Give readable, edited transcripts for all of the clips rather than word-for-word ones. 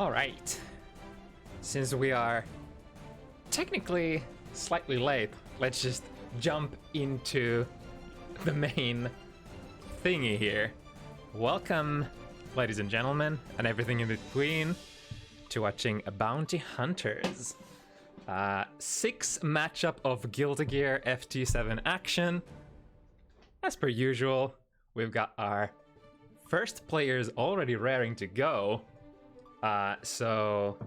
Alright. Since we are technically slightly late, let's just jump into the main thingy here. Welcome, ladies and gentlemen, and everything in between, to watching Bounty Hunters. 6 matchup of Guilty Gear FT7 action. As per usual, we've got our first players already raring to go. So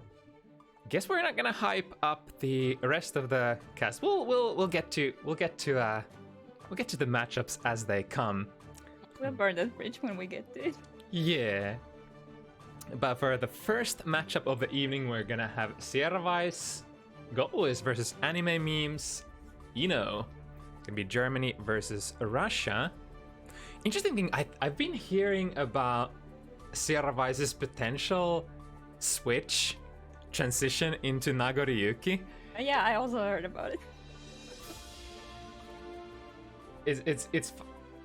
guess we're not gonna hype up the rest of the cast. We'll get to the matchups as they come. We'll burn that bridge when we get to it. Yeah. But for the first matchup of the evening, we're gonna have Sierra Vice, GGST versus Anime Memes, It's gonna be Germany versus Russia. Interesting thing, I've been hearing about Sierra Vice's potential switch transition into Nagoriyuki. Yeah, I also heard about it. It's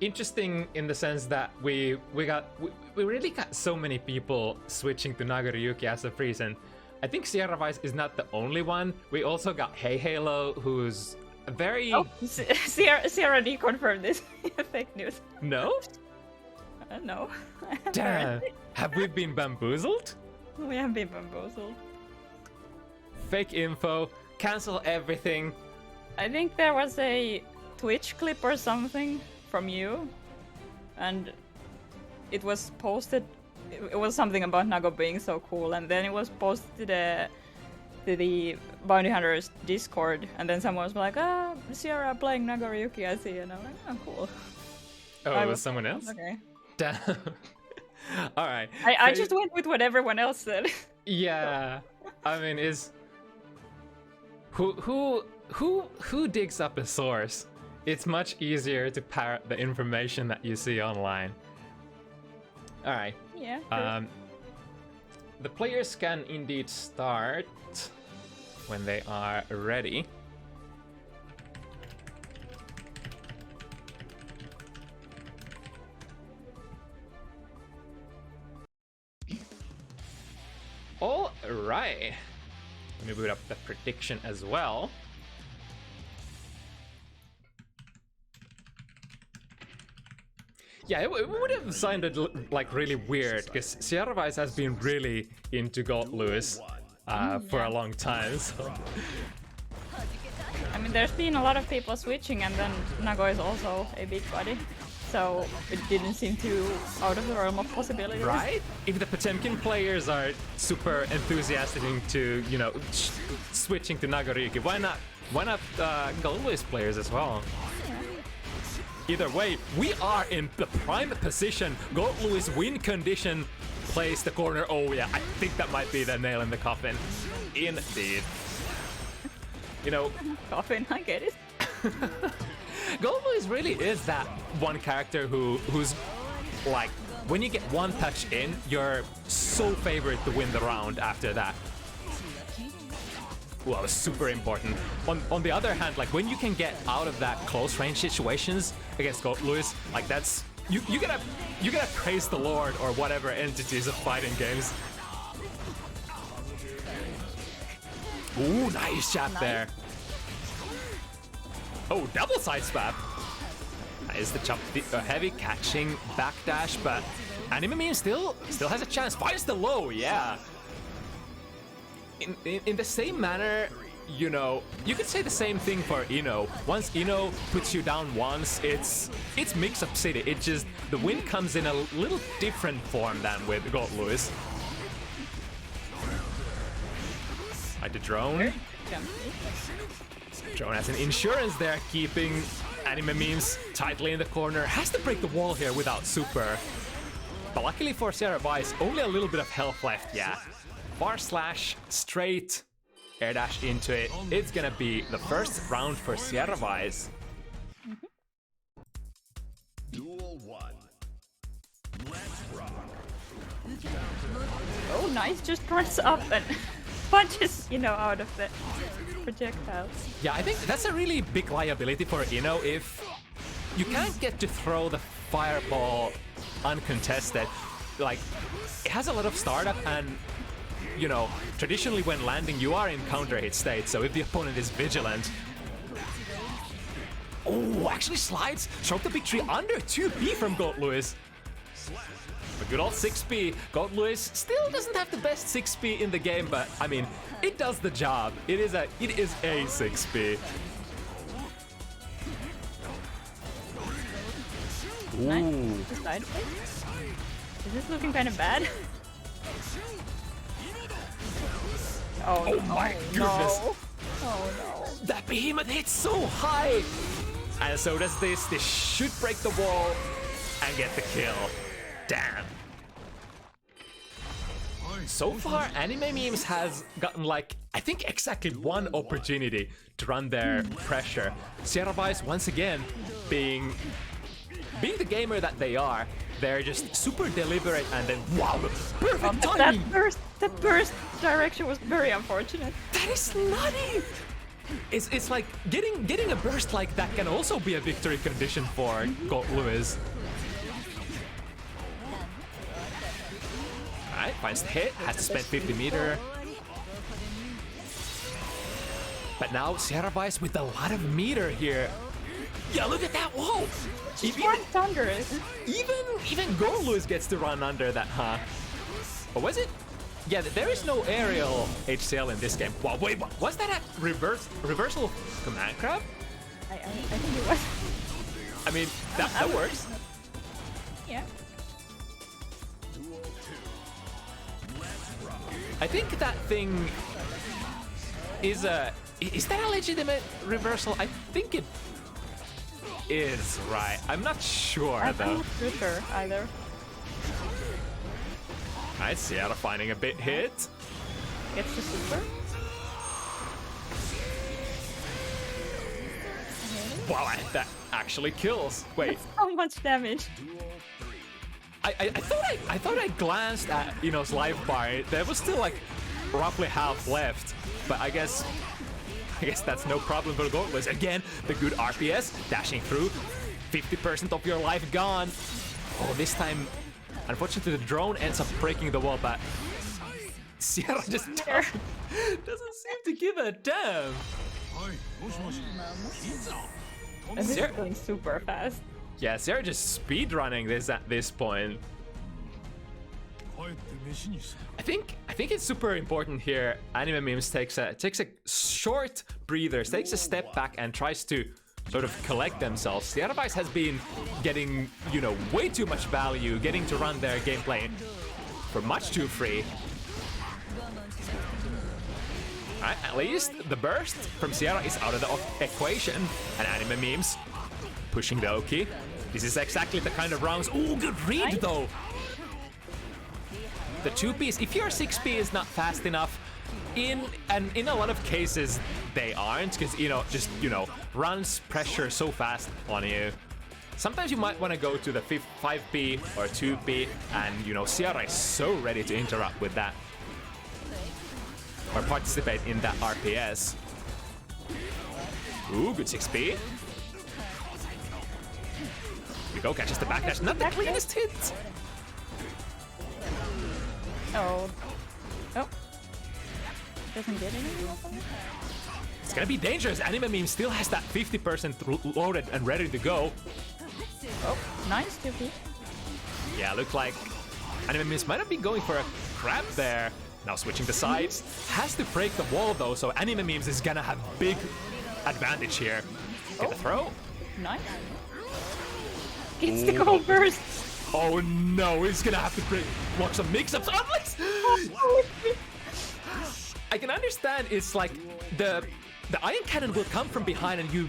interesting in the sense that we really got so many people switching to Nagoriyuki as of recent. I think Sierra Vice is not the only one. We also got heyheylo, who's a very... Oh, Sierra deconfirmed this. Fake news. No? No. Damn. Have we been bamboozled? We have been bamboozled. Fake info. Cancel everything. I think there was a Twitch clip or something from you, and it was posted. It was something about Nago being so cool, and then it was posted to the Bounty Hunters Discord, and then someone was like, Sierra playing Nagoriyuki, I see, and I'm like, oh, cool. Oh, it was someone else? Okay. Damn. Alright. I just went with what everyone else said. Yeah. I mean, who digs up a source? It's much easier to parrot the information that you see online. Alright. Yeah. Sure. The players can indeed start when they are ready. All right. Let me boot up the prediction as well. Yeah, it would have sounded like really weird because Sierra Vice has been really into GGST for a long time. So. I mean, there's been a lot of people switching, and then Nago is also a big body, so it didn't seem too out of the realm of possibilities. Right? If the Potemkin players are super enthusiastic to, switching to Nagoriyuki, why not GGST players as well? Yeah. Either way, we are in the prime position. GGST win condition plays the corner. Oh yeah, I think that might be the nail in the coffin. Indeed. Coffin, I get it. GGST really is that one character who's like, when you get one touch in, you're so favored to win the round after that. Well, super important. On the other hand, like when you can get out of that close range situations against GGST, like that's you gotta praise the Lord or whatever entities of fighting games. Ooh, nice jab there. Oh, double side swap. That is the jump, heavy catching backdash, but Anime Meme still has a chance. Fires the low, yeah. In the same manner, you could say the same thing for Ino. Once Ino puts you down once, it's mix-up city. It just, the win comes in a little different form than with GGST. Like the drone. Drone has an insurance there, keeping Anime Memes tightly in the corner. Has to break the wall here without super. But luckily for Sierra Vice, only a little bit of health left, yeah. Bar slash, straight, air dash into it. It's gonna be the first round for Sierra Vice. Duel 1. Let's rock. Oh, nice, just runs up and punches, out of the projectiles. Yeah, I think that's a really big liability for Ino if you can't get to throw the fireball uncontested. Like, it has a lot of startup, and you know, traditionally when landing, you are in counter hit state, so if the opponent is vigilant. Oh, actually slides, showed the victory under 2p from Gold Lewis. A good old 6p. Gold Lewis still doesn't have the best 6p in the game, but I mean, it does the job. It is a 6p. Nice. The side plate? Is this looking kind of bad? Oh my goodness. No. Oh no. That behemoth hits so high! And so does this. This should break the wall and get the kill. Damn. So far, Anime Memes has gotten like, I think exactly one opportunity to run their pressure. Sierra Vice, once again, being the gamer that they are, they're just super deliberate and then, wow, perfect timing! That burst direction was very unfortunate. That is nutty! It's like getting a burst like that can also be a victory condition for Gold Lewis. Alright, finds the hit, has to spend 50 meter. But now Sierra Vice with a lot of meter here. Yeah, look at that wall! Even Gold Lewis gets to run under that, huh? Or was it? Yeah, there is no aerial HCL in this game. Wow, wait, was that a reversal command grab? I think it was. I mean, that works. Yeah. I think that thing is that a legitimate reversal? I think it is, right? I'm not sure though. I'm not sure either. Alright, Sierra finding a bit hit. Gets the super. Wow, that actually kills. Wait. That's so much damage. I thought I glanced at Ino's life bar. There was still like roughly half left, but I guess that's no problem for Gold Lewis. Again, the good RPS dashing through. 50% of your life gone. Oh, this time, unfortunately, the drone ends up breaking the wall, but Sierra just doesn't seem to give a damn. This is going super fast. Yeah, Sierra just speed running this at this point. I think it's super important here. Anime Memes takes a short breather, takes a step back, and tries to sort of collect themselves. Sierra Vice has been getting, way too much value, getting to run their gameplay for much too free. Alright, at least the burst from Sierra is out of the equation, and Anime Memes pushing the Oki. This is exactly the kind of rounds. Oh, good read though. The 2Ps, if your 6P is not fast enough, in a lot of cases they aren't, because runs pressure so fast on you. Sometimes you might want to go to the 5P or 2P, and Sierra is so ready to interrupt with that or participate in that RPS. Ooh, good 6P. Here we go, catches the backdash, not the cleanest hit. Oh. Doesn't get anything. It's gonna be dangerous. Anime Meme still has that 50% loaded and ready to go. Oh, nice 2P. Yeah, look like Anime Memes might have been going for a grab there. Now switching the sides. Has to break the wall though, so Anime Memes is gonna have big advantage here. Get the throw. Nice. It's the gold burst. Oh no, he's gonna have to watch some mix-ups. I can understand it's like the Iron Cannon will come from behind, and you,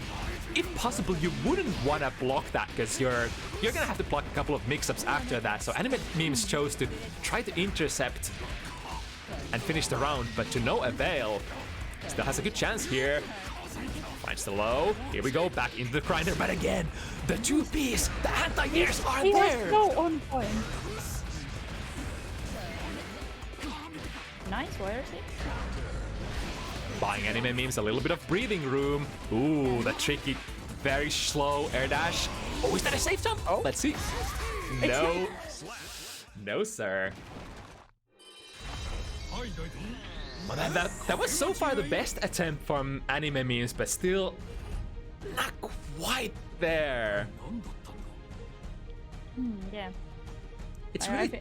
if possible, you wouldn't want to block that because you're gonna have to block a couple of mix-ups after that. So Anime Memes chose to try to intercept and finish the round, but to no avail. Still has a good chance here. Finds the low. Here we go, back into the grinder, but again, the 2Ps, the anti-airs are there. He was so on point. Nice, where is he? Buying Anime Memes a little bit of breathing room. Ooh, the tricky, very slow air dash. Oh, is that a safe jump? Oh. Let's see. No. No, sir. Well, that was so far the best attempt from anime memes, but still not quite there. Yeah. It's I really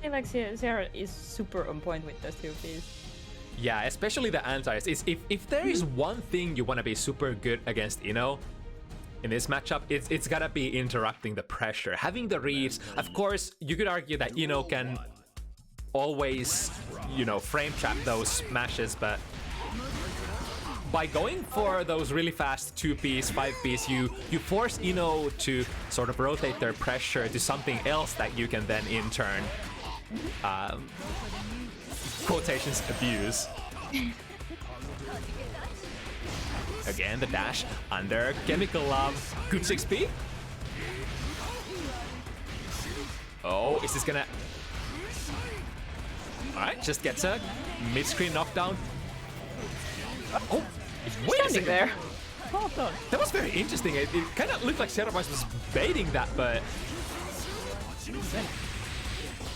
feel like Sarah is super on point with those two pieces. yeah, especially the antis. If there is one thing you want to be super good against Ino in this matchup, it's gotta be interrupting the pressure, having the reads. Of course, you could argue that Ino can always, you know, frame trap those smashes, but by going for those really fast 2-piece, 5-piece, you force Ino to sort of rotate their pressure to something else that you can then in turn quotations abuse. Again, the dash under Chemical Love. Good 6P. Oh, is this gonna... Alright, just gets a mid-screen knockdown. Oh, wait a second. There. Oh, no. That was very interesting. It kind of looked like Cerevice was baiting that, but...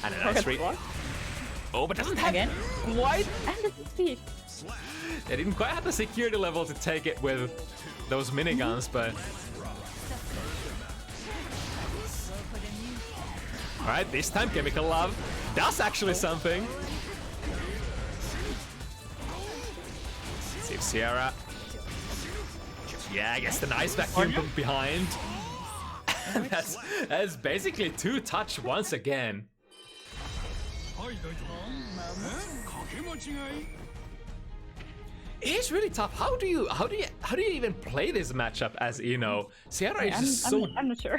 And a nice read. Oh, but doesn't have Again? quite... And the speed. They didn't quite have the security level to take it with those miniguns, but... Alright, this time Chemical Love does actually something. Let's see if Sierra... Yeah, gets the nice vacuum from behind. And that's basically 2-touch once again. It's really tough. How do you even play this matchup as Ino? Sierra is just so... I'm not sure.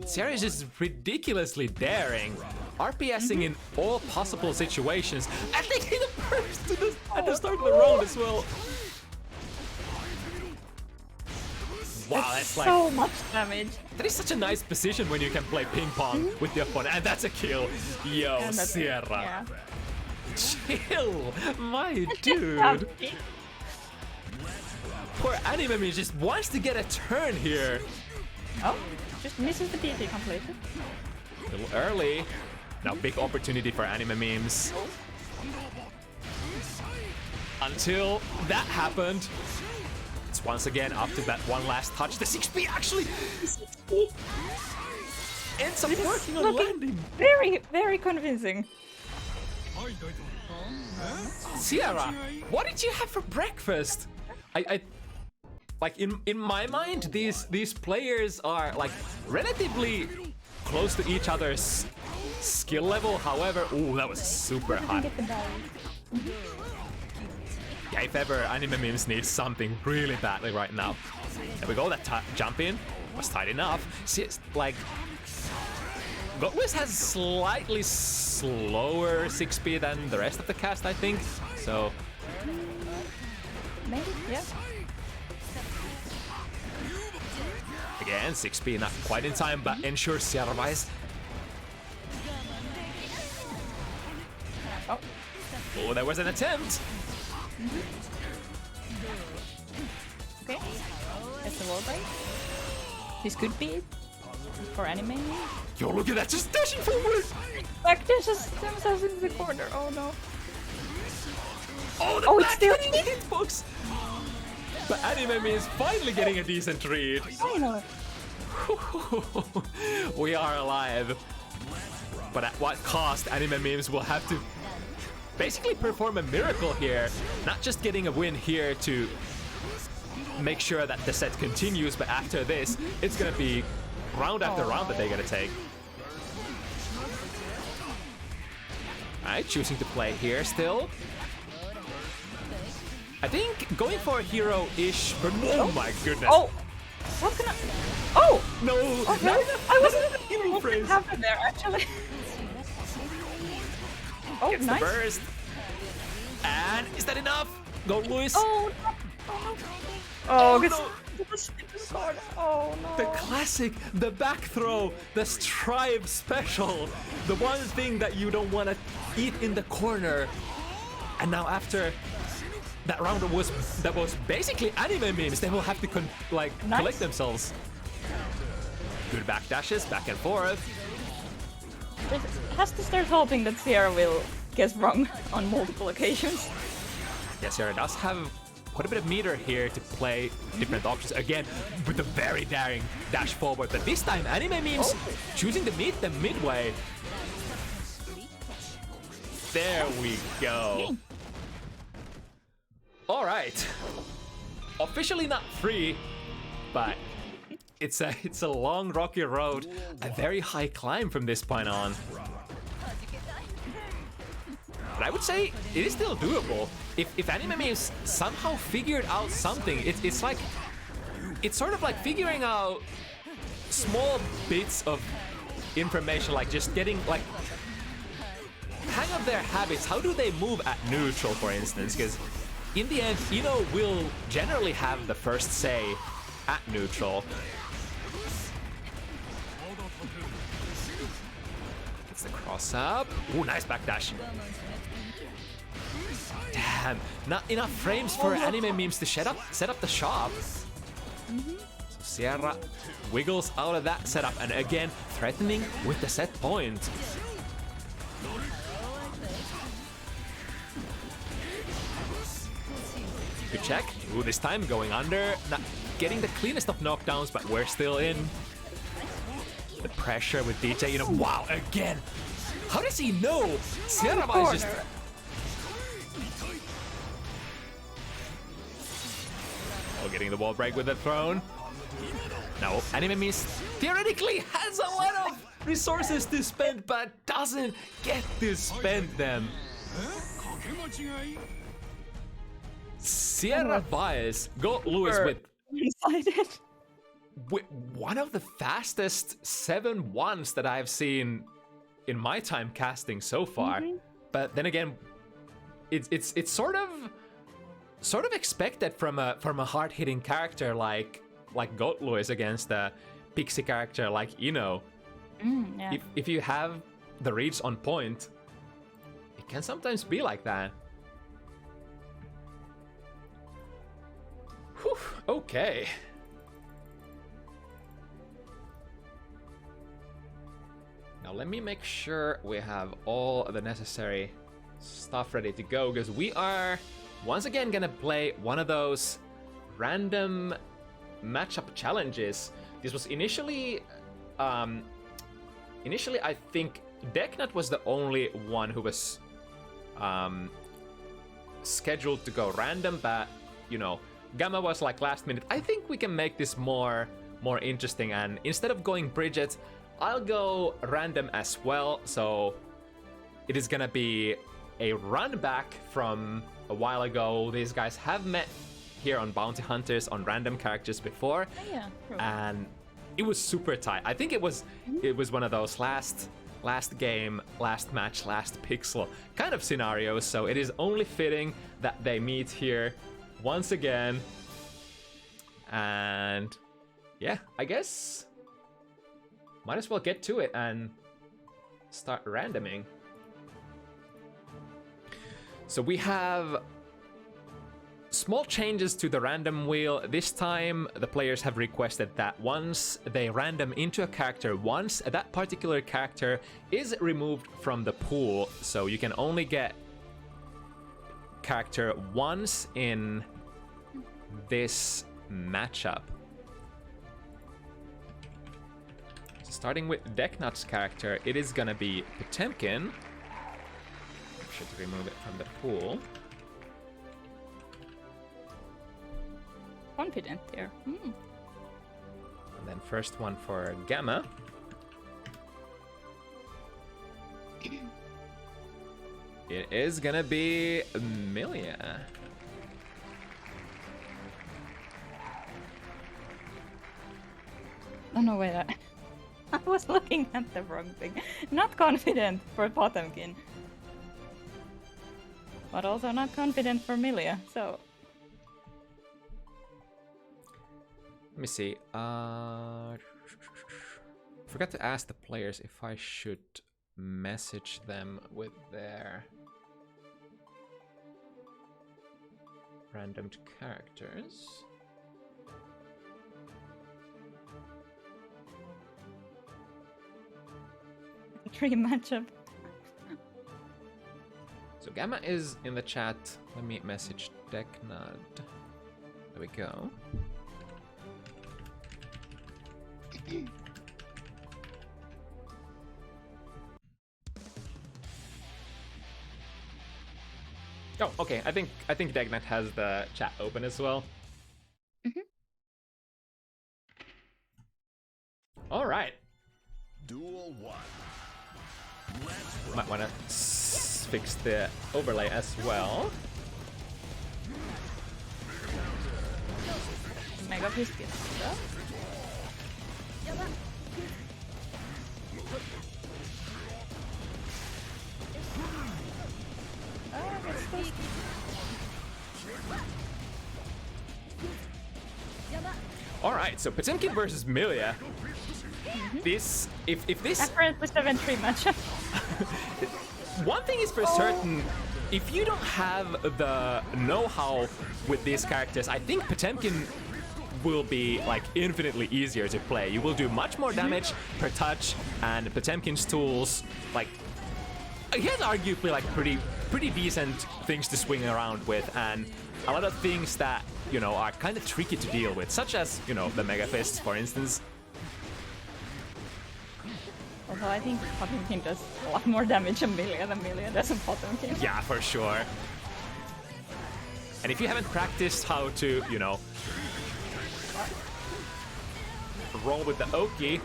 Sierra is just ridiculously daring, RPSing in all possible situations, and taking the burst at the start of the round as well. Wow, that's like so much damage. that is such a nice position when you can play ping pong with the opponent, and that's a kill. Yo, Sierra, Yeah. chill, my dude. Poor anime me just wants to get a turn here. Oh, just misses the DT completely. A little early. Now big opportunity for anime memes. Until that happened. It's once again up to that one last touch. The 6P actually ends up working on landing. Very, very convincing. Sierra, what did you have for breakfast? I like in my mind these players are like relatively close to each other's skill level. However, ooh, that was super hot. Yeah, if ever anime memes need something really badly right now. There we go, that jump in was tight enough. See, it's like Gotwiz has slightly slower 6P than the rest of the cast, I think. So Maybe, yeah. again, 6P not quite in time, but ensures Sierra Vice. Oh, there was an attempt. Okay. That's the wall break. This could be for anime. Yo, look at that, just dashing forward. Like there's just themselves in the corner. Oh no. Oh, it's still hitbox. But anime is finally getting a decent read. Finally. We are alive. But at what cost? Anime memes will have to basically perform a miracle here. Not just getting a win here to make sure that the set continues, but after this, it's gonna be round after round that they're gonna take. Alright, choosing to play here still. I think going for a hero-ish, but oh my goodness. Oh! What's gonna... Oh! No! Okay. No, I wasn't hero what phrase. happened there, actually. Oh, Gets nice. the burst. And is that enough? Go, Luis. Oh, no. Oh, no. Oh, no. The classic, the back throw, the strive special, the one thing that you don't want to eat in the corner. And now after that round that was basically anime memes, they will have to collect themselves. Good back dashes, back and forth. Has to start hoping that Sierra will guess wrong on multiple occasions. Yes, Sierra does have quite a bit of meter here to play different options. Again, with a very daring dash forward, but this time anime memes choosing to meet them midway. There we go. All right. Officially not free, but it's a long rocky road, a very high climb from this point on. But I would say it is still doable. If anime memes somehow figured out something, it's like, it's sort of like figuring out small bits of information, like just getting like hang of their habits. How do they move at neutral, for instance? Because in the end, Ino will generally have the first say at neutral. Gets the cross up. Ooh, nice backdash. Damn, not enough frames for anime memes to set up the shop. So Sierra wiggles out of that setup and again threatening with the set point. Good check. Ooh, this time going under. Not getting the cleanest of knockdowns, but we're still in. The pressure with DJ, you know, wow, again. How does he know? Sierra is just... Oh, getting the wall break with the throne. Now, anime memes theoretically has a lot of resources to spend, but doesn't get to spend them. Sierra Baez got Lewis with one of the fastest 7-1s that I've seen in my time casting so far. But then again, it's sort of expected from a hard-hitting character like Got Lewis against a pixie character like Ino. Yeah. If you have the reads on point, it can sometimes be like that. Whew, okay. Now let me make sure we have all the necessary stuff ready to go, because we are once again gonna play one of those random matchup challenges. This was initially I think Deknud was the only one who was scheduled to go random, but you know, Gamma was like last minute. I think we can make this more interesting, and instead of going Bridget, I'll go random as well. So it is gonna be a run back from a while ago. These guys have met here on Bounty Hunters on random characters before, and it was super tight. I think it was one of those last game, last match, last pixel kind of scenarios. So it is only fitting that they meet here once again. And yeah, I guess might as well get to it and start randoming. So we have small changes to the random wheel. This time the players have requested that once they random into a character once, that particular character is removed from the pool. So you can only get character once in this matchup. So starting with Deknud's character, it is gonna be Potemkin. Should remove it from the pool. Confident there. And then first one for Gamma. It is gonna be Amelia. Oh no, wait. I was looking at the wrong thing. Not confident for Potemkin. But also not confident for Milia, so... Let me see. Forgot to ask the players if I should message them with their randomed characters. Dream matchup. So Gamma is in the chat. Let me message Deknud. There we go. Oh, okay. I think Deknud has the chat open as well. All right. Duel 1. Let's Might want to fix the overlay as well. Mega Fist gets stuck. Gets stuck. All right, so Potemkin versus Milia. This, if this, Afraid 7 3 matchup. one thing is for certain, if you don't have the know-how with these characters, I think Potemkin will be like infinitely easier to play. You will do much more damage per touch, and Potemkin's tools, like, he has arguably like pretty decent things to swing around with, and a lot of things that, you know, are kind of tricky to deal with, such as, you know, the Mega Fists, for instance. Although I think Potemkin does a lot more damage than Milia does Potemkin. Yeah, for sure. And if you haven't practiced how to, you know, roll with the Oki.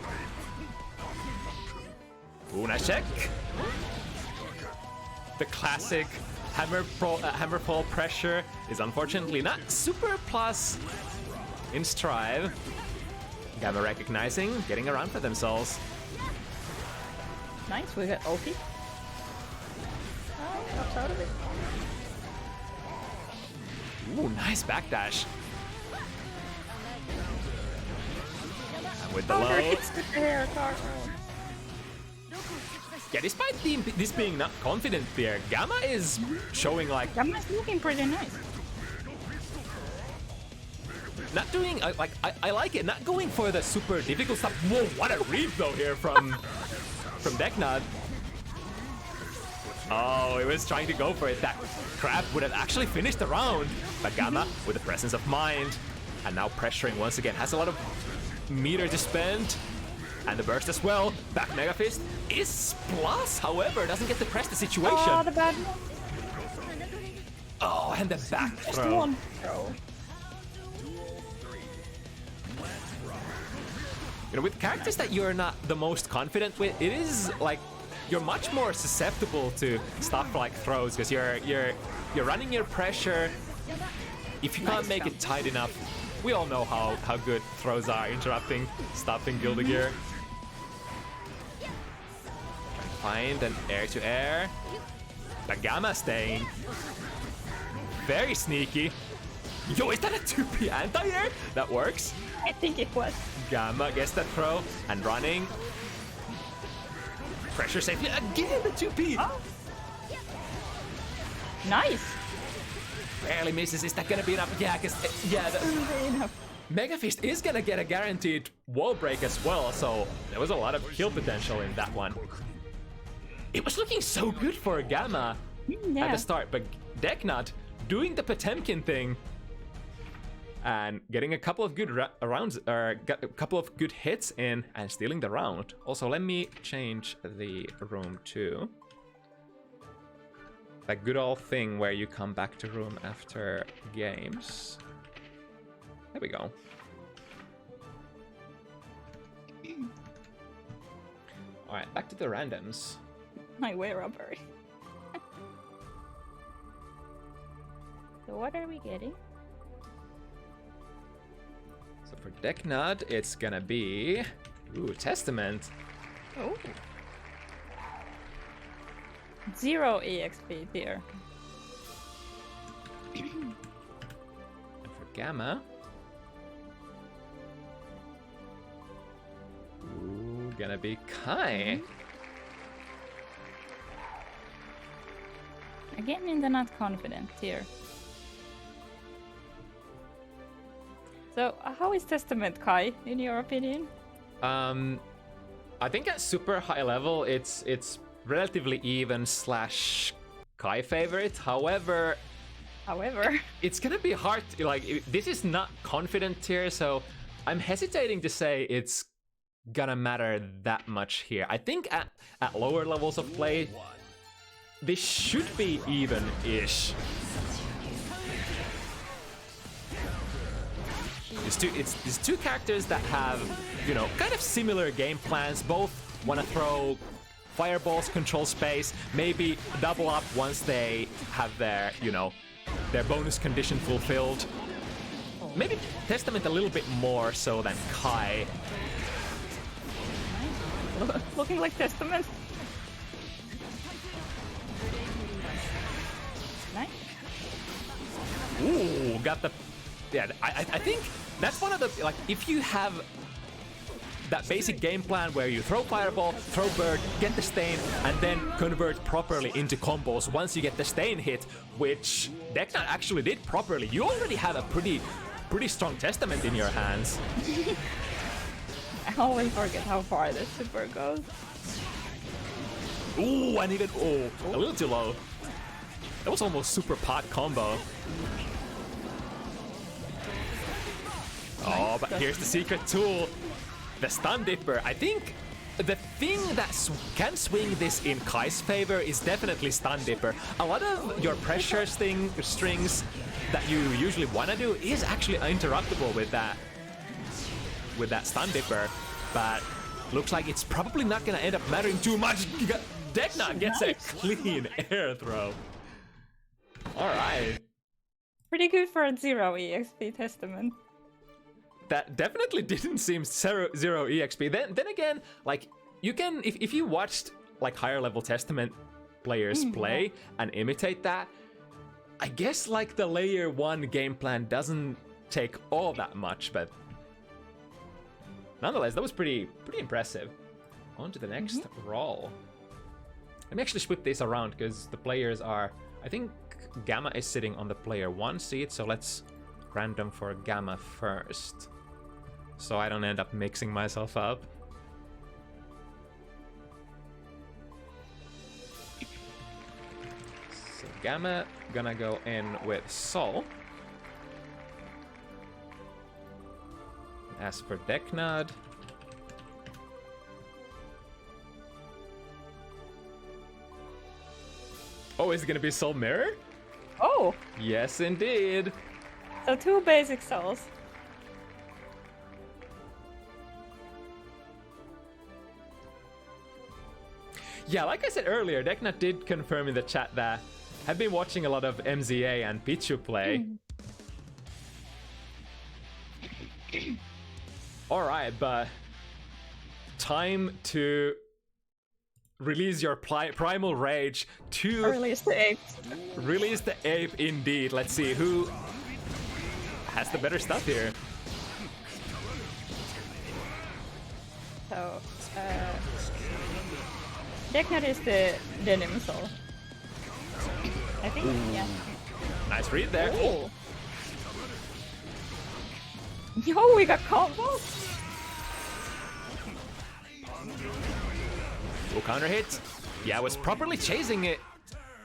Una check. The classic hammer pole pressure is unfortunately not super plus in Strive. Gamma recognizing, getting around for themselves. Nice, we got Oki. Pops out of it. Ooh, nice backdash. And with the low. Yeah, despite this being not confident there, Gamma is showing like... Gamma's looking pretty nice. Not doing, I like it, not going for the super difficult stuff. Whoa, what a read though here from Deknud. Oh, he was trying to go for it. That crab would have actually finished the round. But Gamma, with the presence of mind, and now pressuring once again, has a lot of meter to spend. And the burst as well. Back Mega Fist is plus, however, doesn't get to press the situation. Oh, the bad one. Oh, and the back Just throw. one throw. You know, with characters that you're not the most confident with, it is like you're much more susceptible to stuff like throws because you're running your pressure. If you can't make it tight enough, we all know how good throws are, interrupting, stopping Gildegear. Find an air-to-air. The Gamma staying. Very sneaky. Yo, is that a 2P anti-air? That works. I think it was. Gamma gets that throw and running. Pressure safely again, the 2P. Oh. Nice. Barely misses. Is that gonna be enough? Yeah, because Mega Fist is gonna get a guaranteed wall break as well, so there was a lot of kill potential in that one. It was looking so good for Gamma at the start, but Deknud doing the Potemkin thing and getting a couple of good rounds, or a couple of good hits in and stealing the round. Also, let me change the room too. That good old thing where you come back to room after games. There we go. Alright, back to the randoms. My wearable. So what are we getting? So for Deknud, it's gonna be... Ooh, Testament. Oh. 0 EXP here. And for Gamma... Ooh, gonna be Kai. Again in the not confident tier. So how is Testament, Kai, in your opinion? I think at super high level, it's relatively even / Kai favorite. However, it's gonna be hard to, like, this is not confident tier, so I'm hesitating to say it's gonna matter that much here. I think at lower levels of play, this should be even-ish. It's two characters that have, you know, kind of similar game plans. Both want to throw fireballs, control space, maybe double up once they have their, you know, their bonus condition fulfilled. Maybe Testament a little bit more so than Kai. Looking like Testament. Nice. Ooh, got the... Yeah, I think that's one of the... Like, if you have that basic game plan where you throw fireball, throw bird, get the stain, and then convert properly into combos once you get the stain hit, which Deknud actually did properly, you already have a pretty strong Testament in your hands. I always forget how far this super goes. Ooh, I needed... Oh, a little too low. That was almost super pot combo. Oh, but here's the secret tool. The Stun Dipper. I think the thing that can swing this in Kai's favor is definitely Stun Dipper. A lot of your pressure strings that you usually want to do is actually interruptible with that Stun Dipper, but looks like it's probably not gonna end up mattering too much. Deknud gets a clean air throw. Alright. Pretty good for a 0 EXP Testament. That definitely didn't seem zero EXP. Then again, like, you can, if you watched like higher level Testament players play and imitate that, I guess like the layer 1 game plan doesn't take all that much, but nonetheless, that was pretty impressive. On to the next roll. Let me actually swip these around because the players are, I think Gamma is sitting on the player 1 seat, so let's random for Gamma first, so I don't end up mixing myself up. So Gamma gonna go in with Sol. As for Deknud, oh, is it gonna be Soul Mirror? Oh! Yes, indeed. So 2 basic souls. Yeah, like I said earlier, Deknud did confirm in the chat that I've been watching a lot of MZA and Pichu play. Alright, but time to release your primal rage to... Release the ape. Release the ape, indeed. Let's see who has the better stuff here. So, Deknud is the denim soul. I think, yeah. Nice read there. Oh. Yo, we got combos! Full counter hit. Yeah, I was properly chasing it.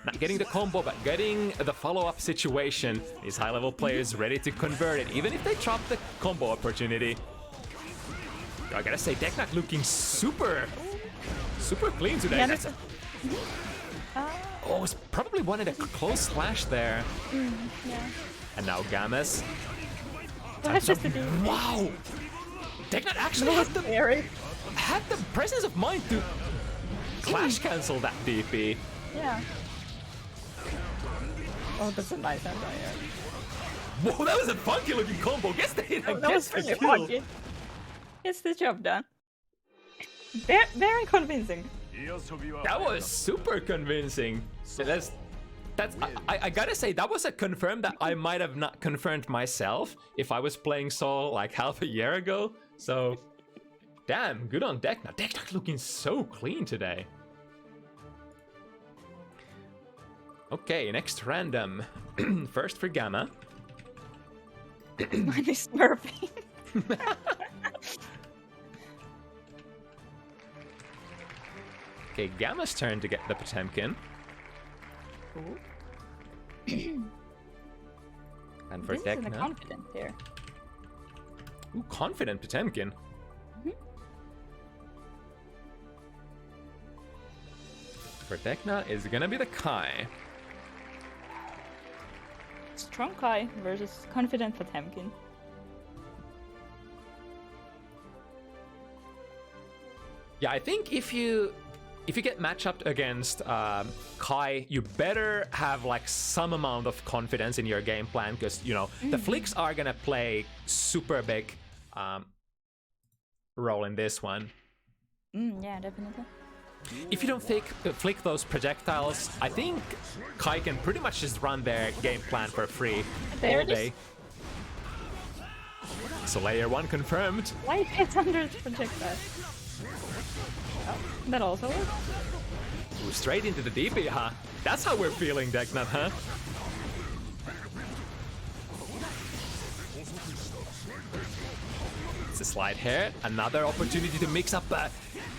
Not getting the combo, but getting the follow-up situation. These high-level players ready to convert it, even if they drop the combo opportunity. I gotta say, Deknud looking super clean today. Yeah, That's oh, it's probably wanted a close slash there. Yeah. And now Gammas. Well, that's just a dude. Wow! Deknud actually had the presence of mind to clash cancel that DP. Yeah. Oh, that's a nice anti-air. Whoa, that was a funky looking combo. Gets the hit and That gets was the pretty kill. funky. Gets the job done. Very convincing. That was super convincing. I gotta say, that was a confirm that I might have not confirmed myself if I was playing Sol like half a year ago. So, damn, good on Deknud. Deknud looking so clean today. Okay, next random. First for Gamma. Mine is slurping. Okay, Gamma's turn to get the Potemkin. Ooh. And for This is the Deknud, confident here. ooh, confident Potemkin. For Deknud is gonna be the Kai. Strong Kai versus confident Potemkin. Yeah, I think if you get matched up against Kai, you better have like some amount of confidence in your game plan, because you know the flicks are gonna play super big role in this one. Yeah, definitely. If you don't flick those projectiles, I think Kai can pretty much just run their game plan for free There all it is. day. So layer 1 confirmed. Why hits under the projectile? Oh, that also works. Ooh, straight into the DP, huh? That's how we're feeling, Deknud, huh? It's a slide here. Another opportunity to mix up a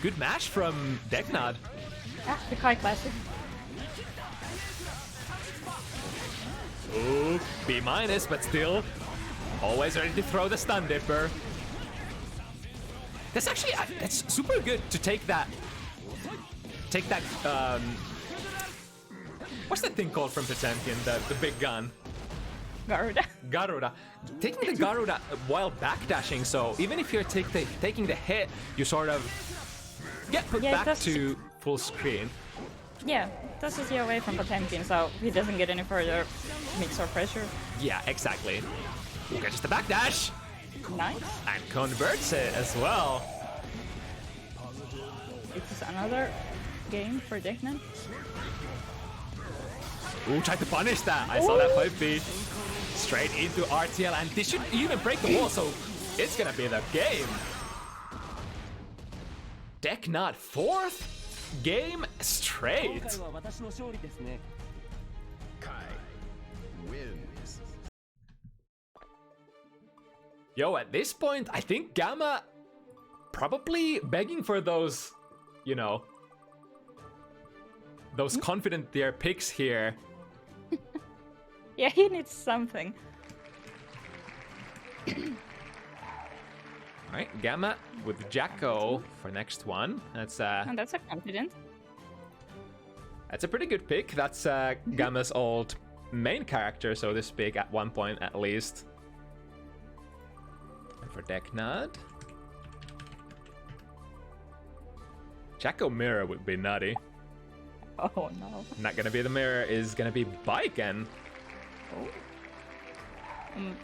good mash from Deknud. Ah, the Kai classic. Ooh, B-, but still always ready to throw the stun dipper. That's actually that's super good to take that. What's that thing called from Potemkin? The big gun. Garuda. Garuda. Taking the Garuda while backdashing, so even if you're taking the hit, you sort of get put back that's- to full screen. Yeah, tosses you away from Potemkin, so he doesn't get any further mix or pressure. Yeah, exactly. Ooh, catches the backdash Nice. and converts it as well. This is another game for Deknud. Ooh, tried to punish that. I saw that 5B. Straight into RTL, and this should even break the wall, so it's gonna be the game. Deknud, 4th game straight. Kai wins. Yo, at this point, I think Gamma probably begging for those, you know, those confident tier picks here. Yeah, he needs something. Alright, Gamma with Jacko for next one. That's And that's a confident. a pretty good pick. That's Gamma's old main character, so to speak, at one point at least. And for Deknud, Jacko mirror would be nutty. Oh no. Not gonna be the mirror, is gonna be Biken.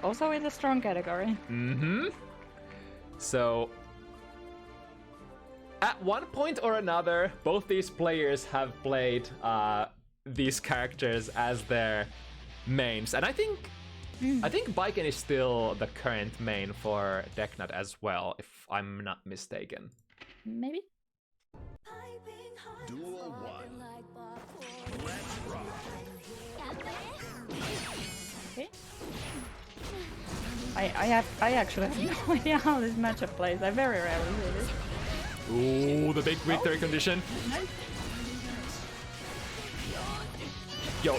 Also in the strong category. So, at one point or another, both these players have played these characters as their mains, and I think Biken is still the current main for Deknud as well, if I'm not mistaken. Maybe? Duel 1. Let's rock. Okay. I actually have no idea how this matchup plays. I very rarely see this. Ooh, the big victory condition. Yo,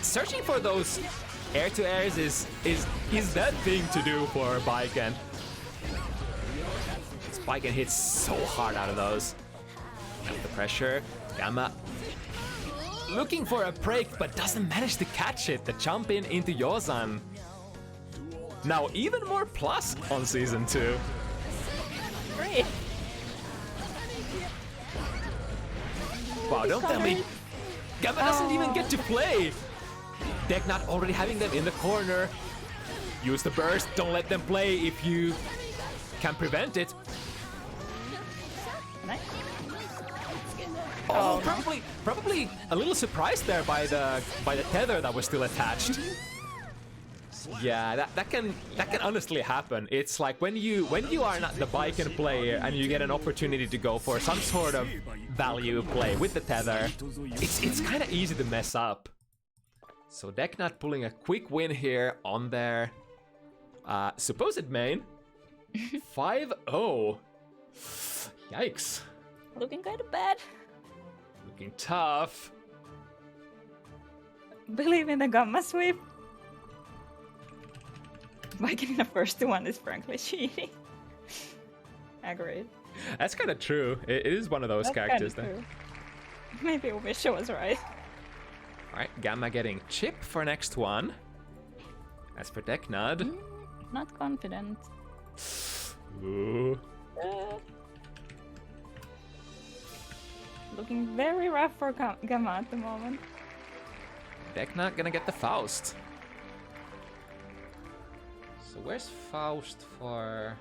searching for those air-to-airs is that thing to do for Biken. Biken hits so hard out of those. And the pressure, Gamma looking for a break, but doesn't manage to catch it. The jump in into Yozan. Now even more plus on season 2. Great. Wow, don't tell me Gamma doesn't even get to play. Deknud already having them in the corner. Use the burst, don't let them play if you can prevent it. Nice. Oh, probably a little surprised there by the tether that was still attached. Yeah, that can honestly happen. It's like when you are not the Biken player and you get an opportunity to go for some sort of value play with the tether, it's kind of easy to mess up. So Deknud pulling a quick win here on their supposed main. 5-0. Yikes. Looking kind of bad. Looking tough. believe in the Gamma sweep. By getting the first one is frankly cheating. Agreed. That's kind of true. It is one of those That's characters. kinda Then. true. Maybe Wisha was right. All right, Gamma getting chip for next one. As for Deknud, Not confident. ooh, Looking very rough for Gamma at the moment. Deknud gonna get the Faust. So where's Faust for?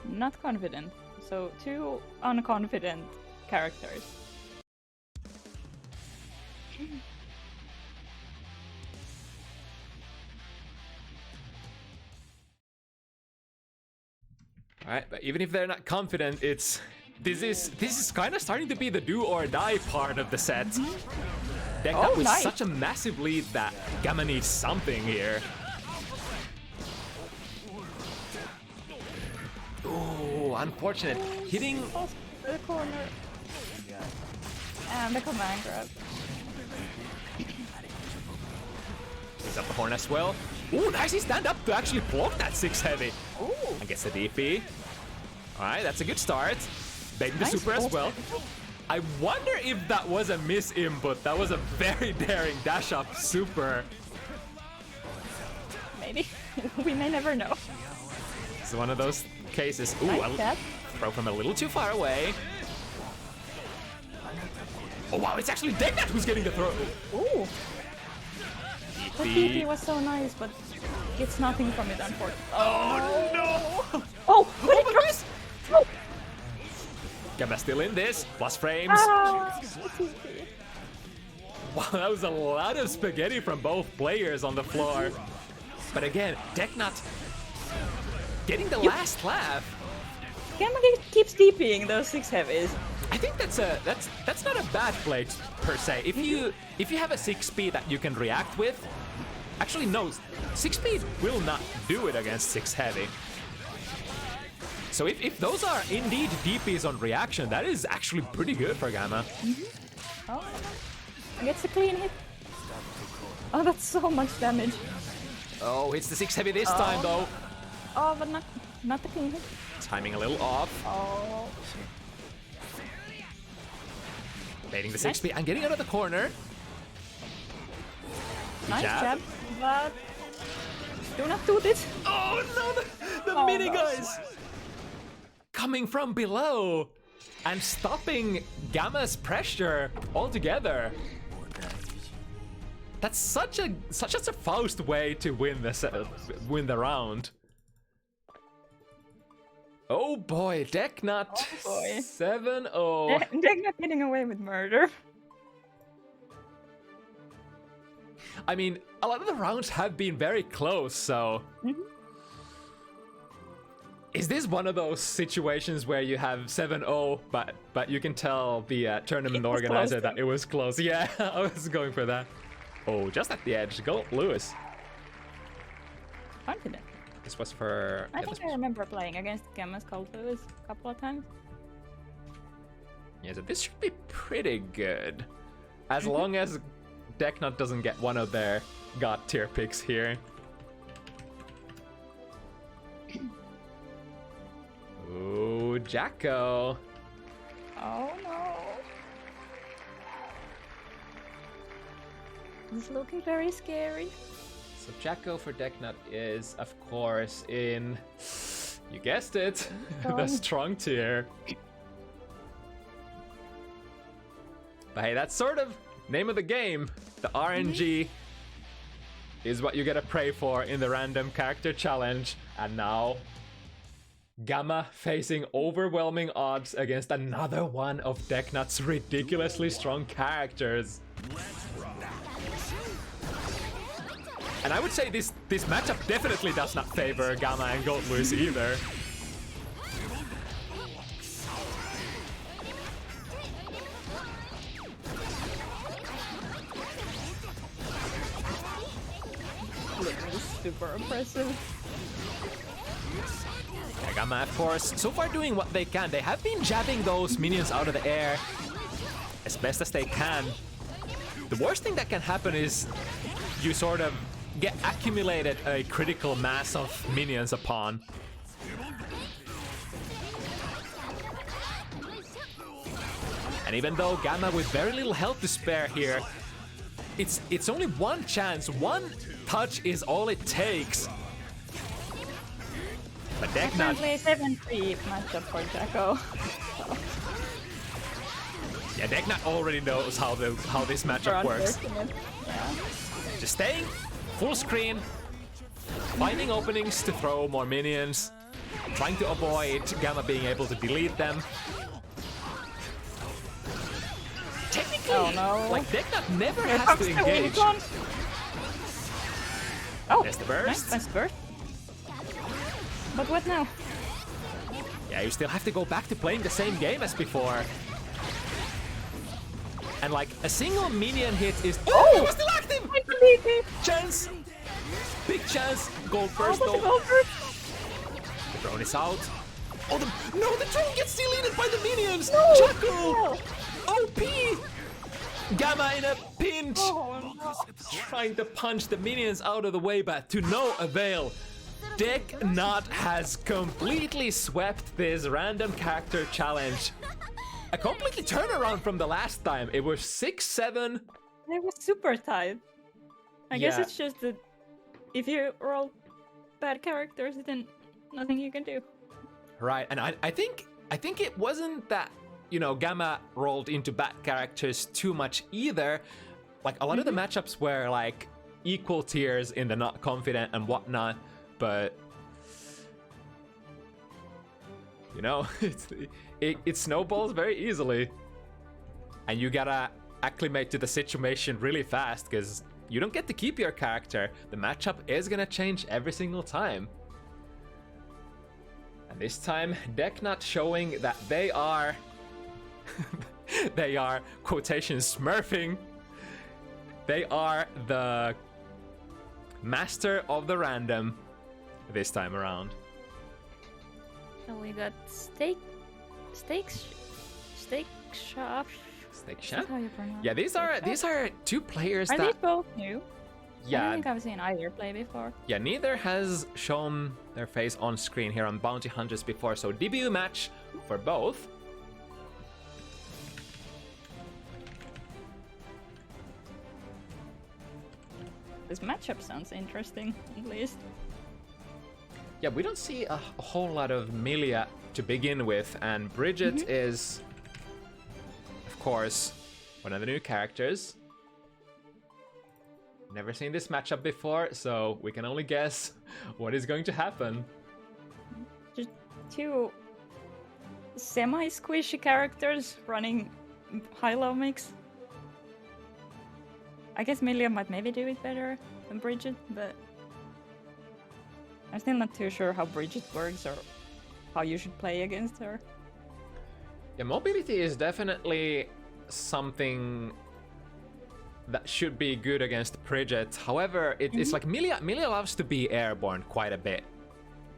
Not confident. So 2 unconfident characters. All right, but even if they're not confident, this is kind of starting to be the do or die part of the set. Deknud with nice. such a massive lead that Gamma needs something here. Ooh, unfortunate. Hitting. Toss to the corner. And the command grab. He's up the horn as well. Ooh, nice, he stand up to actually block that 6 heavy. Ooh. I guess the DP. Alright, that's a good start. Baiting the Nice super as pulse. well. I wonder if that was a miss input. That was a very daring dash up super. Maybe. We may never know. It's one of those cases. Ooh, Nice I'll step. throw from a little too far away. Oh wow, it's actually Deknud who's getting the throw. Ooh. The TP was so nice, but gets nothing from it, unfortunately. Oh no! Oh! Oh my goodness! Oh! Gamma still in this. Plus frames. Ah! Wow, that was a lot of spaghetti from both players on the floor. But again, Deknud getting the last laugh. Gamma keeps TPing those 6 heavies. I think that's not a bad play per se. If you have a 6-speed that you can react with, actually no, 6-speed will not do it against 6 heavy. So if those are indeed DPs on reaction, that is actually pretty good for Gamma. Oh, gets a clean hit. Oh, that's so much damage. Oh, it's the 6 heavy this time though. Oh, but not the clean hit. Timing a little off. Oh. Baiting the 6-speed and getting out of the corner. Nice jab. jab, but do not do this. Oh no, the Oh, mini no. guys coming from below and stopping Gamma's pressure altogether. That's such a Faust way to win the round. Oh boy, Deknud boy. 7-0. Deknud getting away with murder. I mean, a lot of the rounds have been very close, so... Is this one of those situations where you have 7-0, but you can tell the tournament It was organizer close. that it was close? Yeah, I was going for that. Oh, just at the edge. Go, Lewis. Confident. This was for... I yeah, think this I was- remember playing against Gamma's Cold Lewis a couple of times. Yeah, so this should be pretty good. As long as Deknud doesn't get one of their god tier picks here. Ooh, Jacko. Oh no. It's looking very scary. So Jacko for Deknud is, of course, in... You guessed it, the strong tier. But hey, that's sort of name of the game. The RNG is what you gotta pray for in the random character challenge. And now, Gamma facing overwhelming odds against another one of Deknud's ridiculously strong characters. And I would say this matchup definitely does not favor Gamma and Gold Lewis either. Super impressive. Yeah, Gamma, of course, so far doing what they can. They have been jabbing those minions out of the air as best as they can. The worst thing that can happen is you sort of get accumulated a critical mass of minions upon. And even though Gamma with very little health to spare here, it's only one chance, one touch is all it takes. But Deknud... Apparently 7-3 matchup for Jacko. Yeah, Deknud already knows how this matchup works. Yeah. Just staying full screen, finding openings to throw more minions, trying to avoid Gamma being able to delete them. Technically, like Deknud never has to engage. Oh, there's the burst. Nice burst. But what now? Yeah, you still have to go back to playing the same game as before. And like a single minion hit is it was still active! Chance! Big chance! Gold first though. The drone is out. Oh the drone gets deleted by the minions! No! Jacko! OP! Gamma in a pinch! Oh, no. Trying to punch the minions out of the way, but to no avail. Deknud has completely swept this random character challenge. A completely turnaround from the last time. It was 6-7. It was super tight. I guess Yeah. it's just that if you roll bad characters, then nothing you can do. Right, and I think it wasn't that, you know, Gamma rolled into bad characters too much either. Like a lot of the matchups were like equal tiers in the not confident and whatnot, but you know, it snowballs very easily. And you gotta acclimate to the situation really fast because you don't get to keep your character. The matchup is gonna change every single time. And this time, Deknud showing that they are they are quotation smurfing. They are the master of the random this time around. So we got SteakSchaf. SteakSchaf? How you pronounce Yeah, these are two players Are that these both new? I yeah, don't think I've seen either play before. yeah, neither has shown their face on screen here on Bounty Hunters before, so debut match for both. This matchup sounds interesting, at least. Yeah, we don't see a whole lot of Milia to begin with, and Bridget is, of course, one of the new characters. Never seen this matchup before, so we can only guess what is going to happen. Just two semi-squishy characters running high-low mix. I guess Milia might maybe do it better than Bridget, but I'm still not too sure how Bridget works or how you should play against her. Yeah, mobility is definitely something that should be good against Bridget. However, it's like Milia loves to be airborne quite a bit.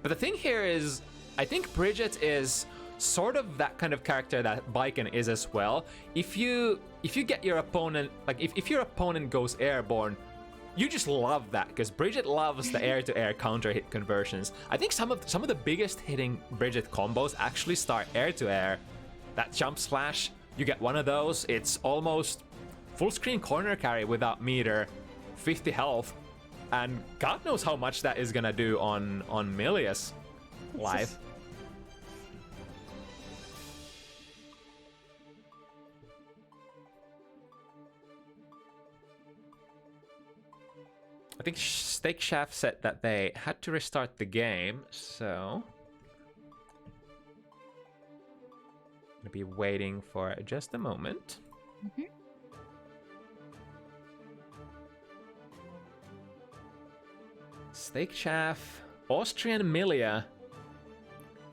But the thing here is, I think Bridget is sort of that kind of character that Baiken is as well. If you get your opponent, like if your opponent goes airborne, you just love that because Bridget loves the air-to-air counter hit conversions. I think some of the biggest hitting Bridget combos actually start air-to-air. That jump slash, you get one of those, it's almost full screen corner carry without meter, 50 health, and God knows how much that is gonna do on Milia's life. I think SteakSchaf said that they had to restart the game, so I'm gonna be waiting for just a moment. SteakSchaf, Austrian Milia,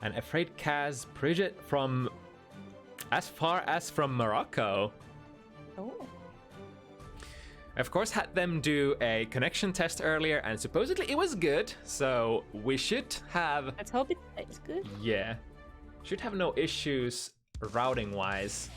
and Afraid Kaz, Bridget from as far as from Morocco. Oh. Of course, had them do a connection test earlier, and supposedly it was good, so we should have... Let's hope it's good. Yeah. Should have no issues routing-wise.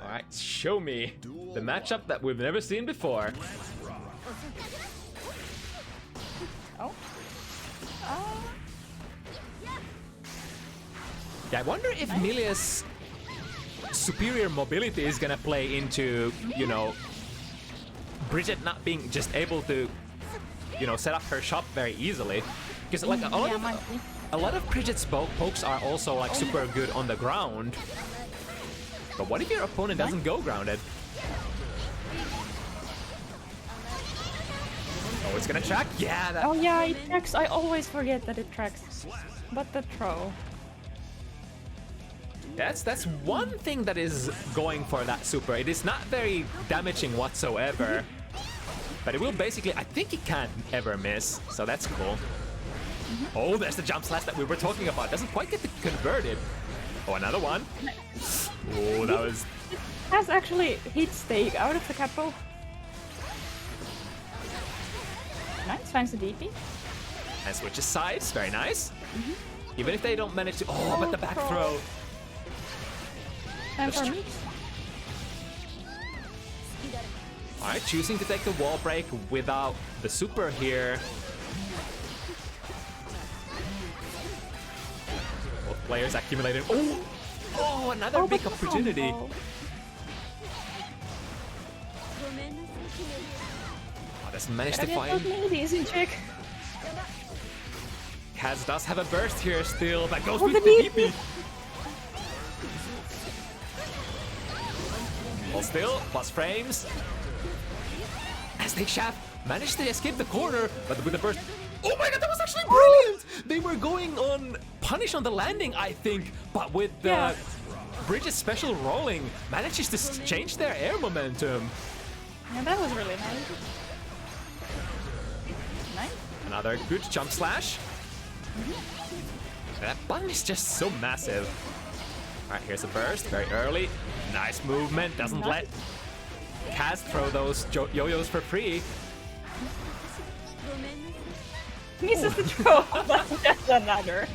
Alright, show me the matchup that we've never seen before. Oh. Yeah, I wonder if Milia's superior mobility is gonna play into, you know, Bridget not being just able to, you know, set up her shop very easily. Because like a lot of Bridget's pokes are also like super good on the ground. But what if your opponent doesn't go grounded? Oh, it's gonna track? Yeah, that... Oh yeah, it tracks. I always forget that it tracks. But the throw. That's one thing that is going for that super. It is not very damaging whatsoever. But it will basically, I think it can't ever miss, so that's cool. Oh, there's the jump slash that we were talking about. Doesn't quite get converted. Oh, another one. Oh, that was... Has actually hit Steak out of the capo. Nice, finds the DP. And switches sides, very nice. Even if they don't manage to... Oh, but the back throw. Time for me. Alright, choosing to take the wall break without the super here. Both players accumulating. Oh! Oh, another big opportunity. Oh, doesn't manage to find. Kaz does have a burst here still. That goes with the DP. Well, still, plus frames. As SteakSchaf managed to escape the corner, but with the burst. Oh my god, that was actually brilliant! They were going on punish on the landing, I think, but with the Bridget's special rolling, manages to change their air momentum. Yeah, that was really nice. Nice. Another good jump slash. That button is just so massive. Alright, here's a burst, very early. Nice movement, doesn't let Kaz throw those yo-yos for free. Misses the throw, but just another.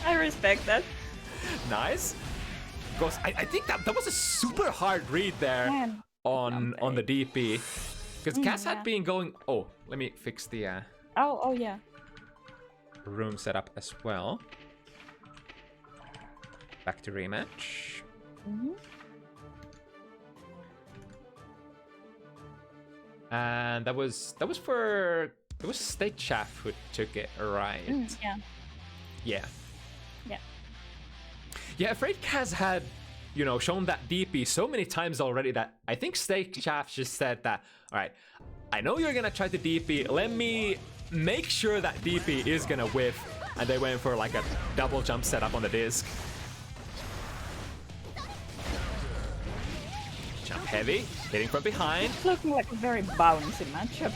I respect that. Nice. Goes, I think that was a super hard read there on the DP. Because Kaz had been going... Oh, let me fix the oh yeah. room setup as well. Back to rematch. And that was SteakSchaf who took it, right? Yeah. Afraid Kaz had, you know, shown that DP so many times already that I think SteakSchaf just said that, all right, I know you're gonna try to DP, let me make sure that DP is gonna whiff, and they went for like a double jump setup on the disc. Jump heavy, hitting from behind. It's looking like a very bouncy matchup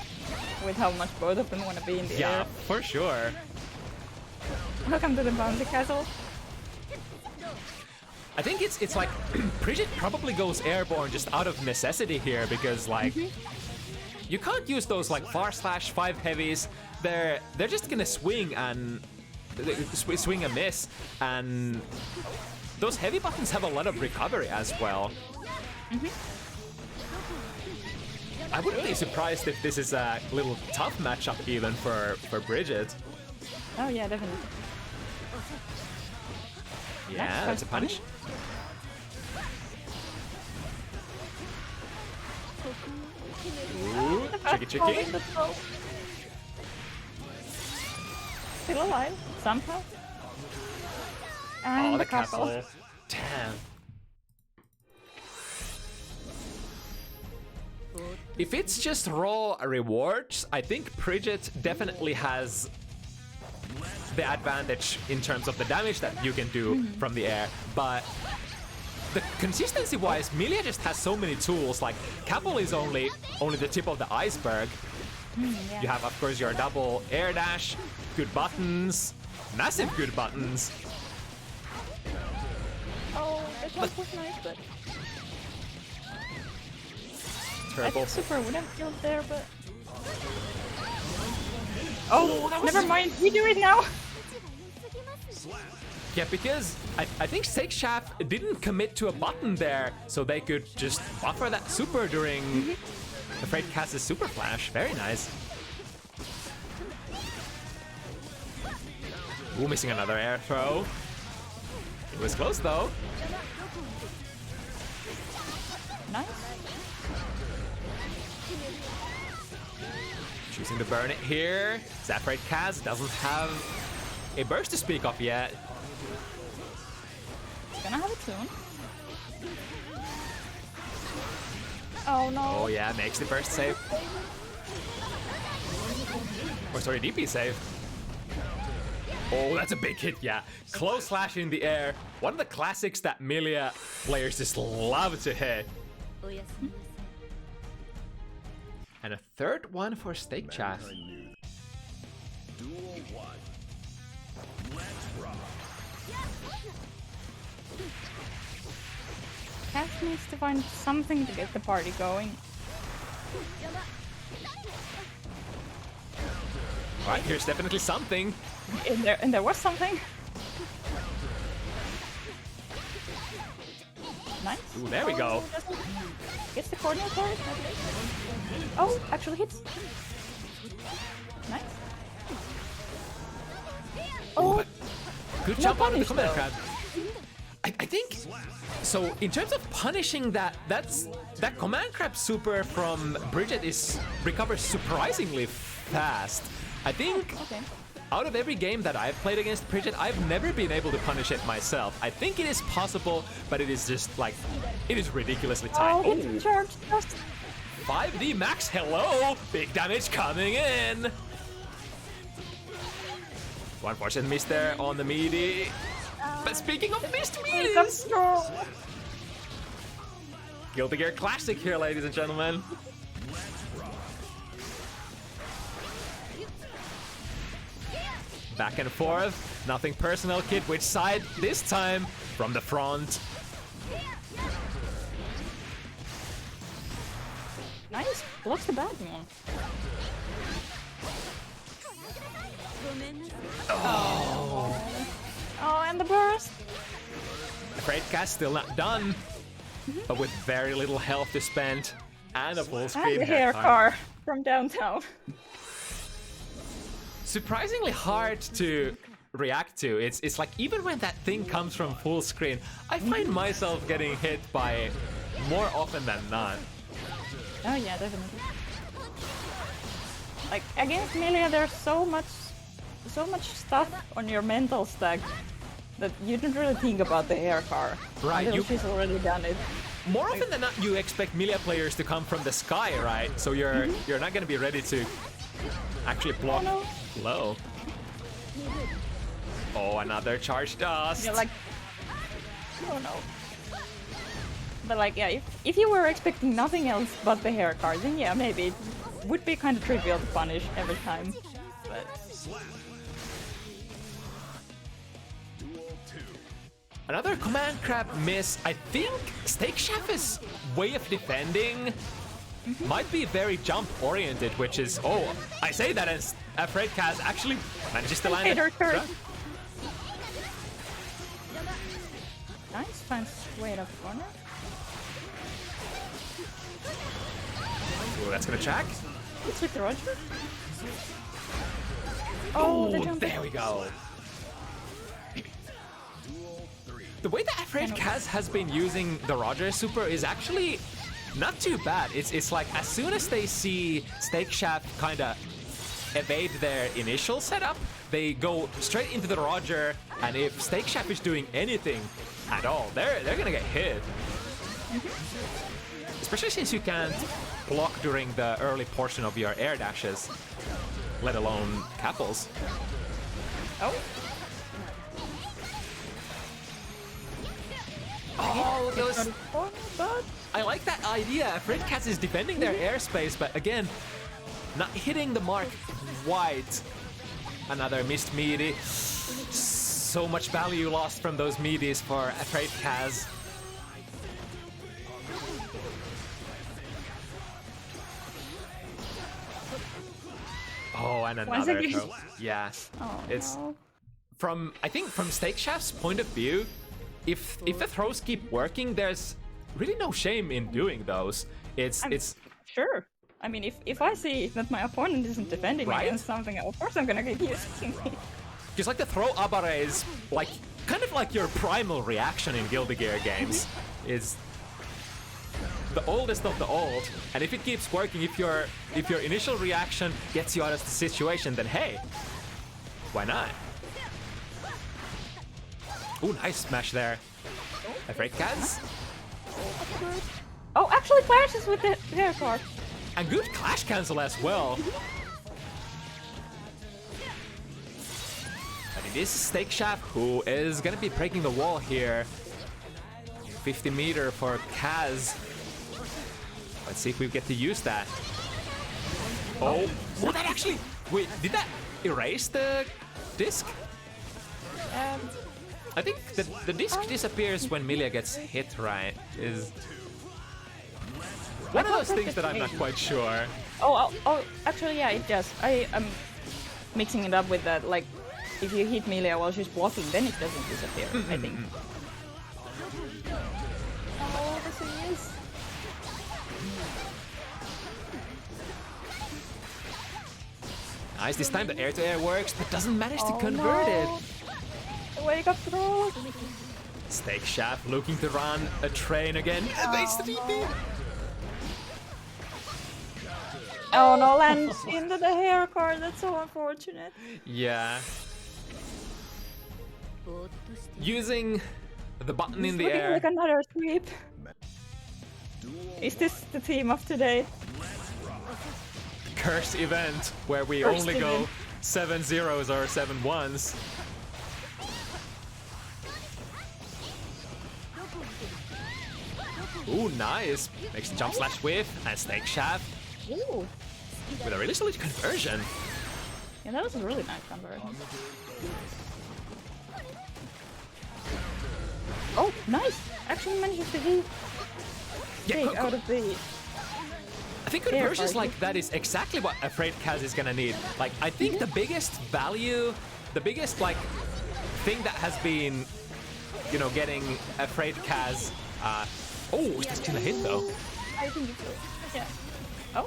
with how much both of them want to be in the air. Yeah, for sure. Welcome to the bouncy castle. I think it's like Bridget probably goes airborne just out of necessity here because like you can't use those like /5 heavies. They're just gonna swing and swing and miss, and those heavy buttons have a lot of recovery as well. I wouldn't be surprised if this is a little tough matchup even for Bridget. Oh yeah, definitely. Yeah, that's a punish. Ooh, tricky. Still alive, somehow. And the castle. Damn. If it's just raw rewards, I think Bridget definitely has the advantage in terms of the damage that you can do from the air, but the consistency-wise, Milia just has so many tools. Like Kapl is only the tip of the iceberg. You have, of course, your double air dash, good buttons, massive good buttons. Oh, the jump was nice, but terrible. I think Super would have killed there, but oh, never mind. We do it now. Yeah, because I think SteakSchaf didn't commit to a button there, so they could just buffer that super during Afraid Kaz's super flash. Very nice. Ooh, missing another air throw. It was close though. Nice. Choosing to burn it here. Afraid Kaz doesn't have a burst to speak of yet. Gonna have it soon. Oh no. Oh yeah, makes the burst save. Or sorry, DP save. Oh, that's a big hit, yeah. Close slash in the air. One of the classics that Milia players just love to hit. And a third one for SteakSchaf. Duel 1. Let's rock. Kaz needs to find something to get the party going. Right, here's definitely something. And there was something. Nice. Ooh, there we go. Gets the coordinate for it. Oh, actually hits. Nice. Oh, Good no jump on the punish, command though. crab. I think so. In terms of punishing that command crab super from Bridget recovers surprisingly fast. I think okay. out of every game that I've played against Bridget, I've never been able to punish it myself. I think it is possible, but it is just like it is ridiculously tight. Oh, it's charged just. 5D max, hello! Big damage coming in! One unfortunate miss there on the meaty. But speaking of missed meaties, Guilty Gear Classic here, ladies and gentlemen. Back and forth, nothing personal, kid. Which side? This time from the front. Nice. Blocks the bad one. Oh, and the burst. Afraid Kaz still not done, but with very little health to spend and a full screen And the hair haircut. car from downtown. Surprisingly hard to react to. It's like even when that thing comes from full screen, I find myself getting hit by it more often than not. Oh yeah, definitely. Like against Milia, there's so much stuff on your mental stack that you don't really think about the air car. Right, Until she's already done it. More often than not, you expect Milia players to come from the sky, right? So you're not gonna be ready to actually block no. low. Oh, another charge dust. You're like, oh no. But like, yeah, if you were expecting nothing else but the hair car, then yeah, maybe it would be kind of trivial to punish every time. But Another command crab miss. I think SteakSchaf's way of defending might be very jump oriented, which is I say that as Afraid Kaz actually manages to land Hater it. turret. Nice, finds way up corner. Ooh, that's gonna check. It's with Roger. Oh, the Ooh, jump. there we go. The way that Afraid Kaz has been using the Roger super is actually not too bad. It's like as soon as they see SteakSchaf kind of evade their initial setup, they go straight into the Roger, and if SteakSchaf is doing anything at all, they're gonna get hit. Especially since you can't block during the early portion of your air dashes, let alone capples. Oh. Oh, those... But I like that idea. Afraid Kaz is defending their airspace, but again, not hitting the mark quite. Another missed meaty. So much value lost from those meaties for Afraid Kaz. Oh, and another again. throw. Yeah. oh, It's no. I think from SteakSchaf's point of view, if the throws keep working, there's really no shame in doing those. It's sure. I mean, if I see that my opponent isn't defending Right? against something, of course I'm gonna get using it. because like the throw abare is like kind of like your primal reaction in Guilty Gear games. Is the oldest of the old, and if it keeps working, if your initial reaction gets you out of the situation, then hey, why not? Ooh, nice smash there. Afraid Kaz. Oh, actually clashes with the hair card. And good clash cancel as well. And it is SteakSchaf who is gonna be breaking the wall here. 50 meter for Kaz. Let's see if we get to use that. Oh, that actually... Wait, did that erase the disc? I think the disc disappears when Milia gets hit, right? Is one of those things that I'm not quite sure. Oh, actually, yeah, it does. I am mixing it up with that. Like, if you hit Milia while she's blocking, then it doesn't disappear. I think. Oh, this is. Nice, this time the air-to-air works, but doesn't manage to convert it. Wake up throw. SteakSchaf looking to run a train again. Evades the DP. Oh no, lands into the hair card. That's so unfortunate. Yeah. Using the button in the Looking air. like another sweep. Is this the theme of today? Curse event where we Cursed only go event. 7 zeros or 7 1s. Ooh, nice. Makes a jump slash whiff and SteakSchaf Ooh. with a really solid conversion. Yeah, that was a really nice conversion. Oh, nice! Actually manages to hit Yeah, out of the... I think conversions like that is exactly what Afraid Kaz is gonna need. Like, I think the biggest value, the biggest like thing that has been, you know, getting Afraid Kaz. Oh, that's gonna hit though. I think it's good. Yeah. Oh.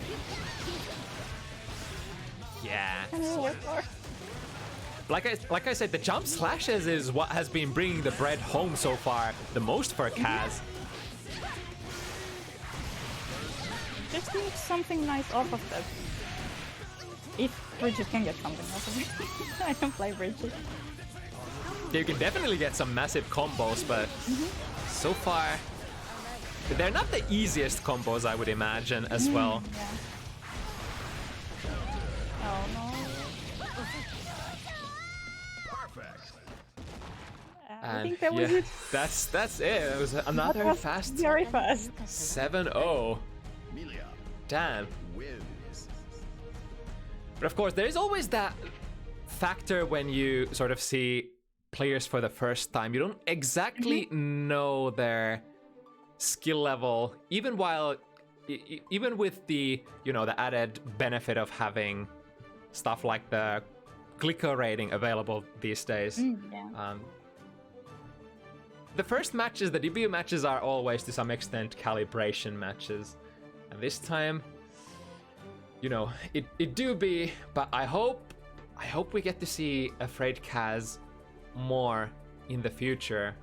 Yeah. Like I said, the jump slashes is what has been bringing the bread home so far the most for Kaz. Just need something nice off of that. If Bridget can get something off of it. I don't play Bridget. You can definitely get some massive combos, but so far they're not the easiest combos, I would imagine, as well. Yeah. Oh no. I think that was it. That's it. It was another That was fast very fast. 7-0. Milia Damn. wins. But of course, there is always that factor when you sort of see players for the first time. You don't exactly know their skill level, even with the, you know, the added benefit of having stuff like the clicker rating available these days. Yeah. The first matches, the debut matches, are always to some extent calibration matches. And this time, you know, it do be, but I hope we get to see Afraid Kaz more in the future.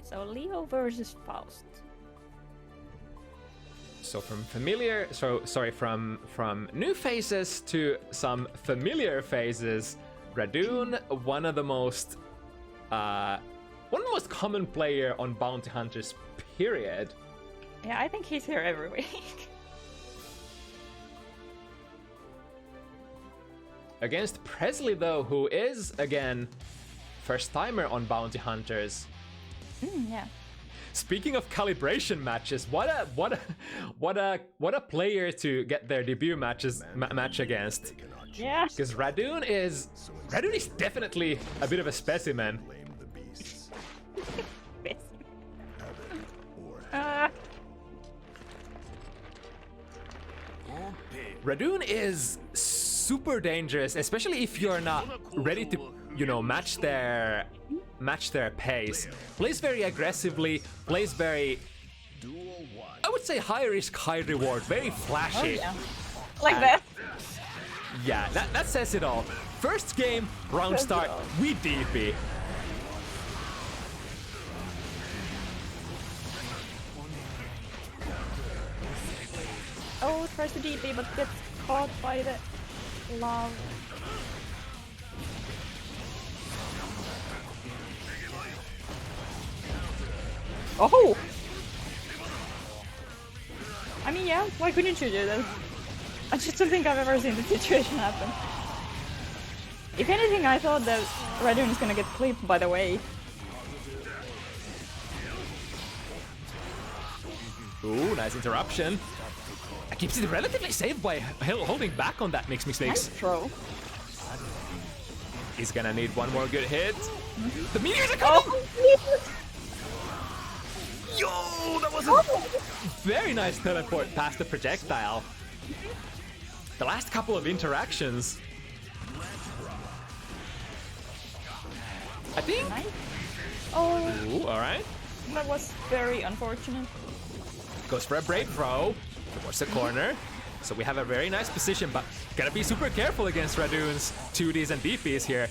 So Leo versus Faust. So from new faces to some familiar faces. Radune, one of the most common player on Bounty Hunters, period. Yeah, I think he's here every week. Against Prezli, though, who is again first timer on Bounty Hunters. Yeah. Speaking of calibration matches, what a player to get their debut match against. Yeah. Because Radune is definitely a bit of a specimen. Blame the beasts. Radune is super dangerous, especially if you're not ready to, you know, match their pace. Plays very aggressively, plays very, I would say, high risk, high reward, very flashy. Yeah. Like that. Yeah, that says it all. First game, round start, we DP. Oh, tries to DP but gets caught by the lava. Oh! I mean, yeah, why couldn't you do that? I just don't think I've ever seen the situation happen. If anything, I thought that Radune is gonna get clipped by the wave. Ooh, nice interruption. Keeps it relatively safe by holding back on that mix. Nice throw. He's gonna need one more good hit. The meteors are coming! Oh! Yo, that was a very nice teleport past the projectile. The last couple of interactions. I think. Nice. Oh, Ooh, all right. that was very unfortunate. Goes for a brave throw towards the corner. So we have a very nice position, but gotta be super careful against Radune's 2Ds and DPs here.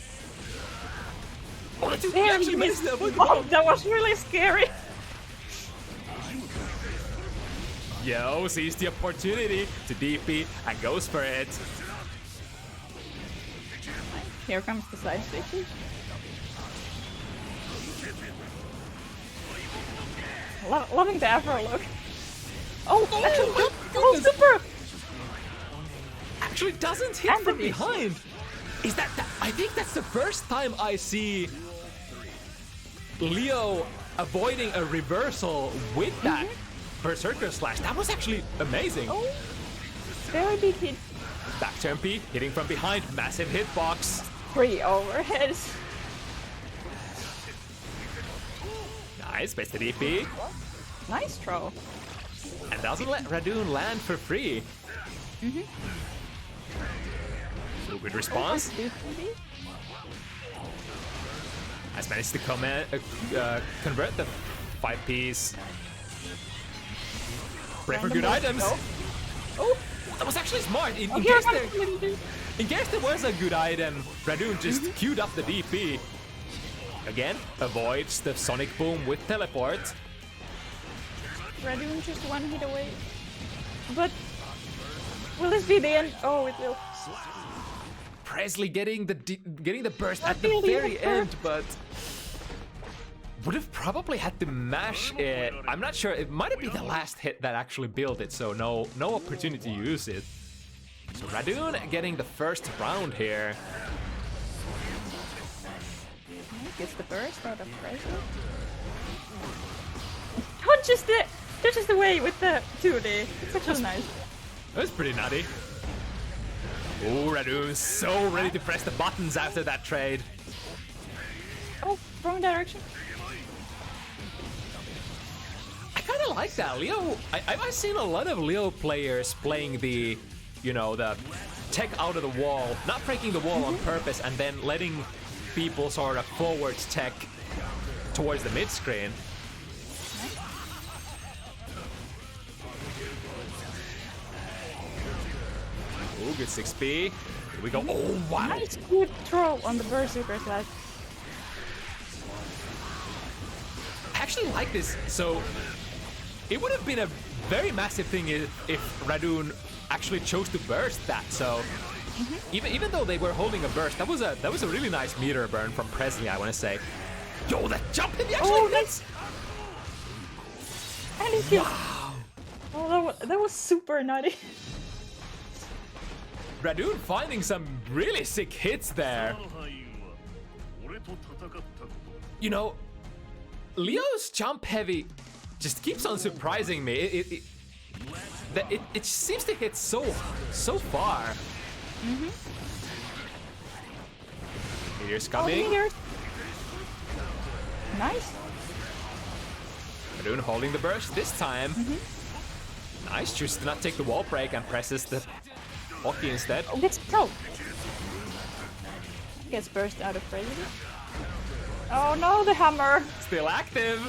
Oh, the 2D There actually he missed missed. the Oh, that was really scary. Yo, sees the opportunity to DP and goes for it. Here comes the side switches. Loving the Afro look. Oh, actually, oh, super! Actually doesn't hit And from the beast. behind. Is that? I think that's the first time I see Leo avoiding a reversal with that Berserker Slash. That was actually amazing. Oh, very big hit. Back turn P, hitting from behind, massive hitbox. 3 overheads. Nice, best DP. Nice throw. And doesn't let Radune land for free. So good response. Has managed to convert the 5-piece. Pray for good items. Oh, That was actually smart. In here case comes there, the- in case there was a good item, Radune just queued up the DP. Again, avoids the Sonic Boom with teleport. Radune just one hit away. But will this be the end? Oh, it will. Prezli getting the burst at the Really? very end, but would have probably had to mash it. I'm not sure. It might have been the last hit that actually built it, so no opportunity to use it. So Radune getting the first round here. Gets the burst out of pressure. Touches the way with the 2D. It's actually nice. That was pretty nutty. Oh, Radune's so ready to press the buttons after that trade. Oh, wrong direction. I kind of like that. Leo, I've seen a lot of Leo players playing the, the tech out of the wall, not breaking the wall on purpose, and then letting people sort of forward tech towards the mid screen. Oh, good 6p. Here we go. Oh, wow. Nice good throw on the Berserker Slash. I actually like this. So it would have been a very massive thing if Radune actually chose to burst that. So even though they were holding a burst, that was a really nice meter burn from Prezli, I want to say. Yo, that jump hit actually hits. And he killed. Oh, that was super nutty. Radune finding some really sick hits there. Leo's jump heavy just keeps on surprising me. It seems to hit so far. Meteor's coming. Oh, meteors. Nice. Radune holding the burst this time. Nice, chooses to not take the wall break and presses the Oki instead. Oh, gets pro. Gets burst out of prezli. Oh no, the hammer. Still active.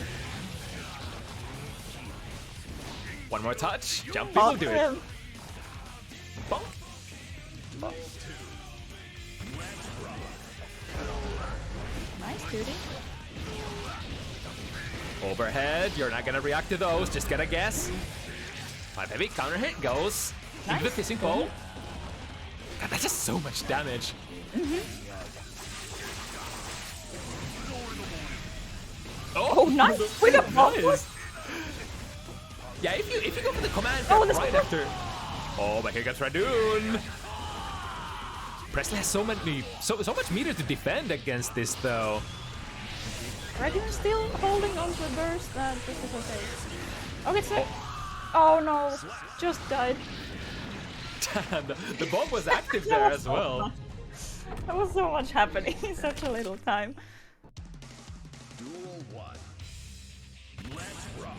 One more touch. Jumping will do it. Bonk. Nice, duty. Overhead. You're not gonna react to those. Just get a guess. 5 heavy counter hit goes into the fishing pole. God, that's just so much damage. Oh, nice! With a nice. Yeah, if you go for the command right after. Oh, but here comes Radune. Prezli has so much meter to defend against this though. Radune's still holding on to the burst. This is okay. Okay, so. Oh no! Just died. Damn, the bomb was active there as well. There was so much happening in such a little time. Duel 1. Let's rock.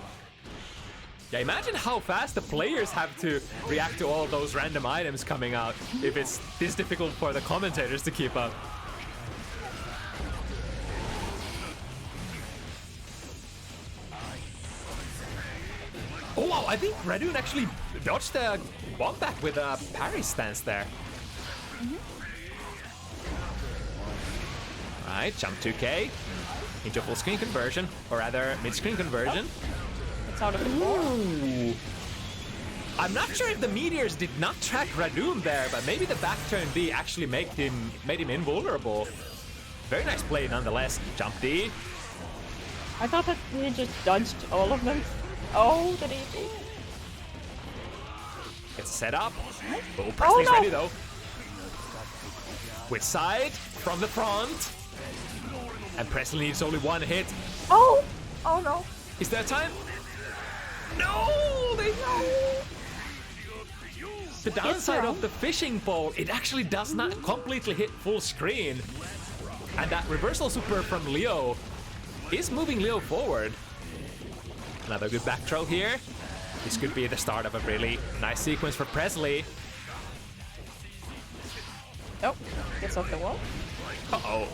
Yeah, imagine how fast the players have to react to all of those random items coming out if it's this difficult for the commentators to keep up. Oh wow, I think Radune actually dodged the bomb back with a parry stance there. Alright, jump 2k into full screen conversion, or rather mid-screen conversion. It's out of the ball. Ooh. I'm not sure if the meteors did not track Radune there, but maybe the back turn D actually made him invulnerable. Very nice play nonetheless. Jump D. I thought that he just dodged all of them. Oh, the DP. Gets set up. Oh, Oh, Presley's no. ready though. With side from the front. And Presley needs only one hit. Oh! Oh no. Is there time? No! They The downside of the fishing pole, it actually does not completely hit full screen. And that reversal super from Leo is moving Leo forward. Another good back throw here. This could be the start of a really nice sequence for Prezli. Oh, gets off the wall. Uh-oh.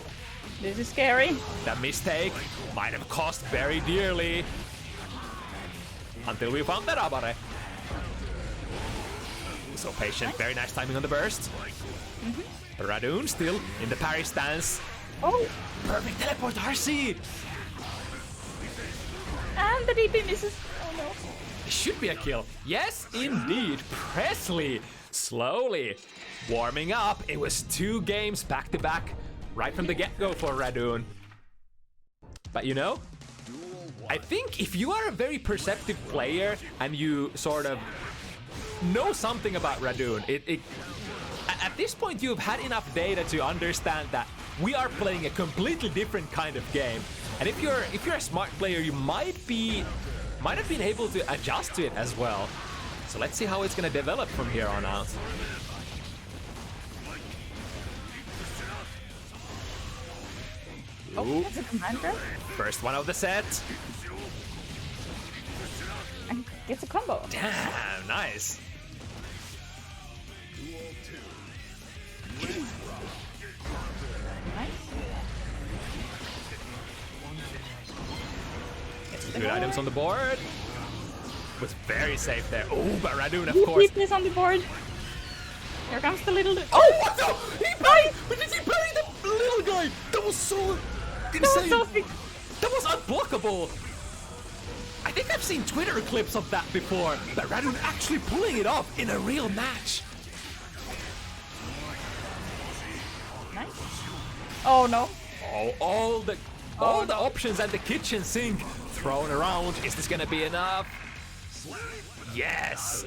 This is scary. That mistake might have cost very dearly. Until we found that Abare. So patient, very nice timing on the burst. Radune still in the parry stance. Oh! Perfect teleport RC! And the DP misses. Oh no. It should be a kill. Yes, indeed. Prezli slowly warming up. It was 2 games back to back right from the get-go for Radune. But you know, I think if you are a very perceptive player and you sort of know something about Radune, at this point you've had enough data to understand that we are playing a completely different kind of game. And if you're a smart player, you might have been able to adjust to it as well. So let's see how it's gonna develop from here on out. Oh, that's a commander. First one of the set. And gets a combo. Damn, nice. Nice. Good items on the board. Was very safe there. Oh, but Radune, of He course. keeps this on the board. Here comes the little dude. Oh, what the? He parried! But did he parry the little guy? That was so insane. so big. That was unblockable. I think I've seen Twitter clips of that before, but Radune actually pulling it off in a real match. Nice. Oh no. Oh, all the options at the kitchen sink thrown around. Is this gonna be enough? Yes.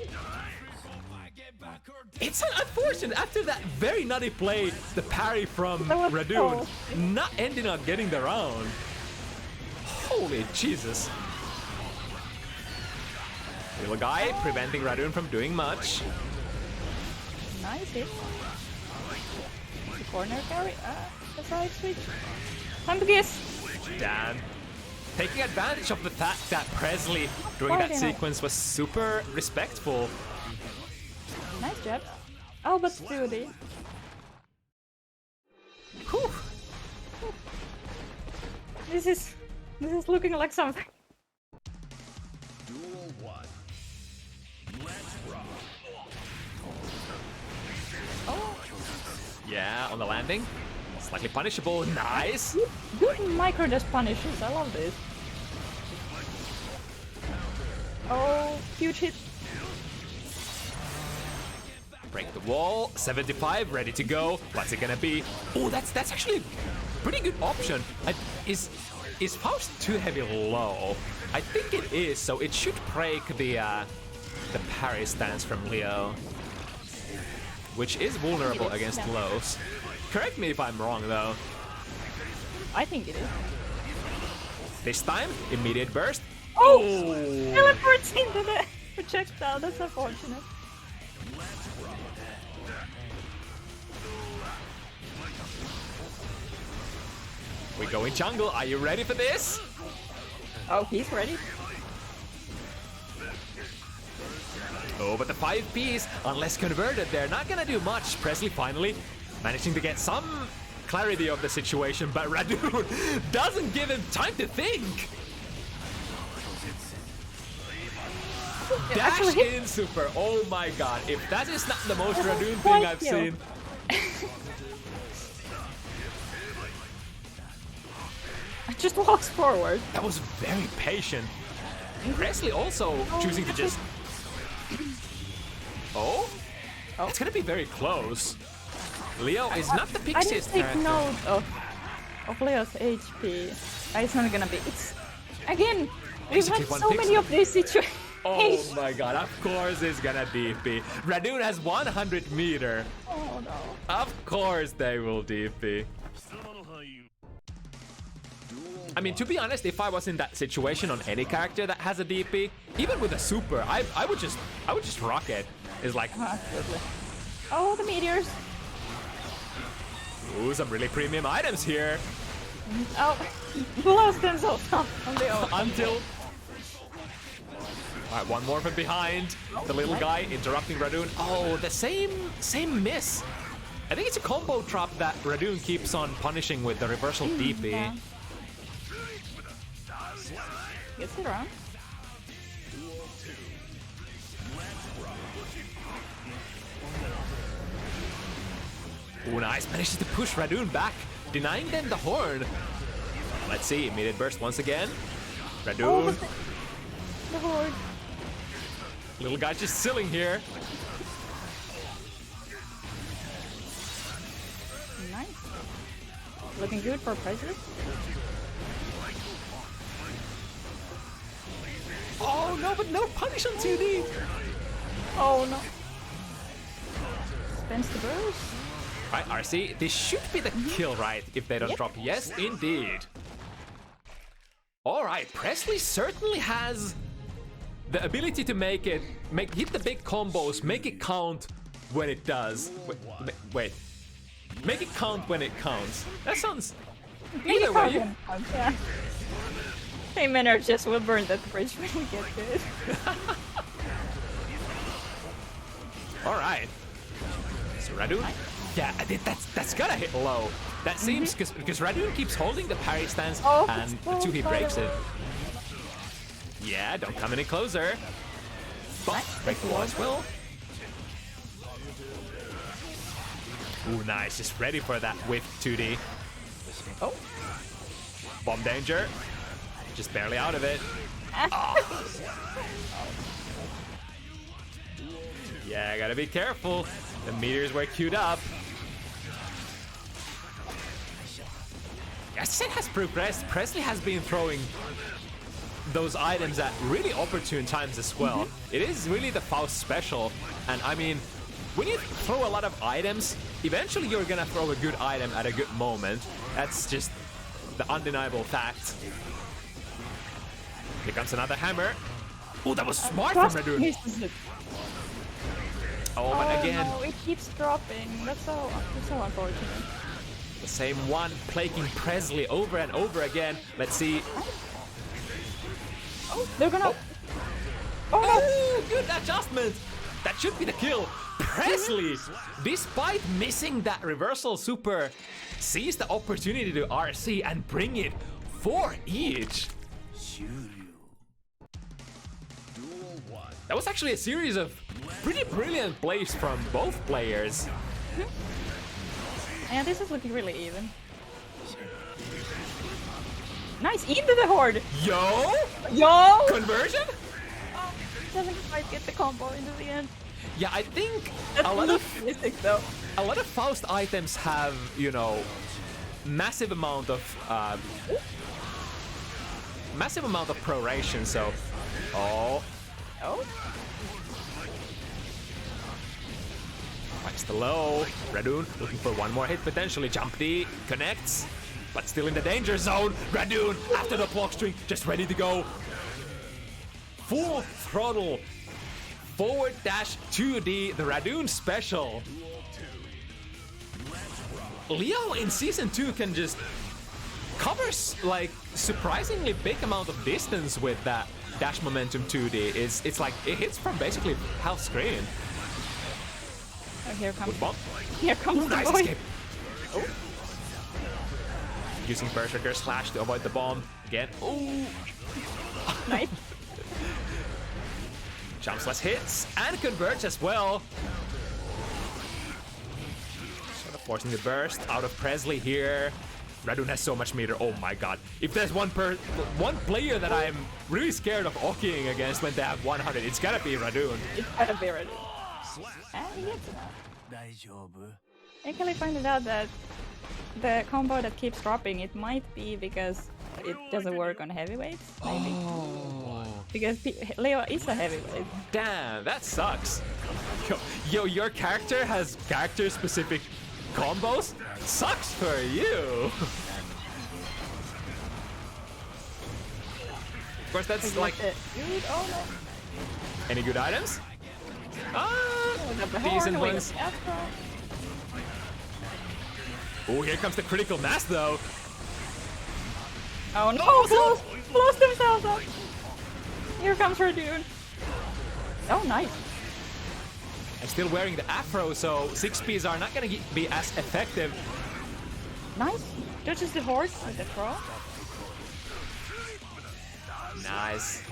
It's unfortunate after that very nutty play, the parry from That was Radune, so- not ending up getting the round. Holy Jesus. Little guy preventing Radune from doing much. Nice hit. The corner carry. The side switch. Time to kiss. Dan taking advantage of the fact that Prezli during that Fighting it. sequence was super respectful. Nice jab. Oh, but Study. Whew. This is looking like something. Duel 1. Let's rock. Oh, Yeah, on the landing. Slightly punishable. Nice. good micro dash punishes. I love this. Oh, huge hit. Break the wall. 75, ready to go. What's it gonna be? Oh, that's actually a pretty good option. Is Faust too heavy low? I think it is, so it should break the parry stance from Leo, which is vulnerable against yeah. lows. Correct me if I'm wrong though. I think it is. This time, immediate burst. Oh! Teleports into the projectile. That's unfortunate. We go in jungle. Are you ready for this? Oh, he's ready. Oh, but the 5Ps, unless converted, they're not gonna do much. Prezli finally managing to get some clarity of the situation, but Radune doesn't give him time to think. Dash Actually, in super. Oh my god, if that is not the most Radune thing I've seen. I just walks forward. That was very patient. Prezli also choosing to just... Oh? It's gonna be very close. Leo is not the I didn't pixiest take character. note of Leo's HP. It's not gonna be. It's again. We've Basically had one so many pixel. of these situations. Oh my god, of course it's gonna DP. Radune has 100 meter. Oh no. Of course they will DP. I mean, to be honest, if I was in that situation on any character that has a DP, even with a super, I would just rock it. It's like, Absolutely. Oh, the meteors. ooh, some really premium items here. Oh, blows themselves up on the old. Until... Alright, one more from behind. The little guy interrupting Radune. Oh, the same miss. I think it's a combo trap that Radune keeps on punishing with the reversal DP. Yeah. Gets it around. Ooh, nice. Manages to push Radune back, denying them the horn. Let's see. Immediate burst once again. Radune. Oh, the horde. Little guy just silling here. Nice. Looking good for Prezli. Oh no, but no punish on 2D. Oh no. Spends the burst. Right, RC, this should be the kill, right? If they don't Yep. drop. Yes, indeed. Alright, Prezli certainly has the ability to hit the big combos, make it count when it does. Wait. Make it count when it counts. That sounds... Either way. Yeah. Hey, Manor just will burn that bridge when we get to it. Alright. So Radune... Yeah, that's gotta hit low. That seems... Because Radune keeps holding the parry stance and the 2 he breaks it. Yeah, don't come any closer. But break the wall as well. Ooh, nice. Just ready for that whiff 2D. Oh. Bomb danger. Just barely out of it. Oh. Yeah, gotta be careful. The meteors were queued up. As it has progressed, Prezli has been throwing those items at really opportune times as well. It is really the Faust special. And I mean, when you throw a lot of items, eventually you're gonna throw a good item at a good moment. That's just the undeniable fact. Here comes another hammer. Oh, that was smart from Radune. Oh, but again, no, it keeps dropping. That's so unfortunate. the same one plaguing Prezli over and over again. Let's see. Oh, they're gonna. Oh, good adjustment. That should be the kill. Prezli, despite missing that reversal super, sees the opportunity to RC and bring it 4 each. That was actually a series of pretty brilliant plays from both players. Yeah, this is looking really even. Nice, into the horde! Yo! Yo! Conversion? Oh, doesn't quite get the combo into the end. Yeah, I think That's a lot of though. a lot of Faust items have, you know, massive amount of proration. So, oh, finds the low. Radune looking for one more hit potentially. Jump D connects, but still in the danger zone. Radune after the block string, just ready to go. Full throttle. Forward dash 2D, the Radune special. Leo in season 2 can just covers like surprisingly big amount of distance with that dash momentum 2D. It's like it hits from basically half screen. Oh, here comes. Here comes the nice boy. escape. Oh. Using Berserker Slash to avoid the bomb again. Oh, Nice. Jumps less hits and converts as well. Sort of forcing the burst out of Prezli here. Radune has so much meter. Oh my god. If there's one player that I'm really scared of okiing against when they have 100, it's gotta be Radune. It's gotta be ready. And he gets it out. NKellyy pointed out that the combo that keeps dropping, it might be because it doesn't work on heavyweights, maybe. Oh. Because Leo is a heavyweight. Damn, that sucks. Yo, your character has character-specific combos? Sucks for you. Of course, that's like... Dude, oh no. Any good items? The Decent horn, ones. Afro. Oh, here comes the critical mass, though. Oh no! Close themselves up! Here comes Radune. Oh, nice. And still wearing the afro, so 6Ps are not gonna be as effective. Nice. Dodges the horse with the throw. Nice.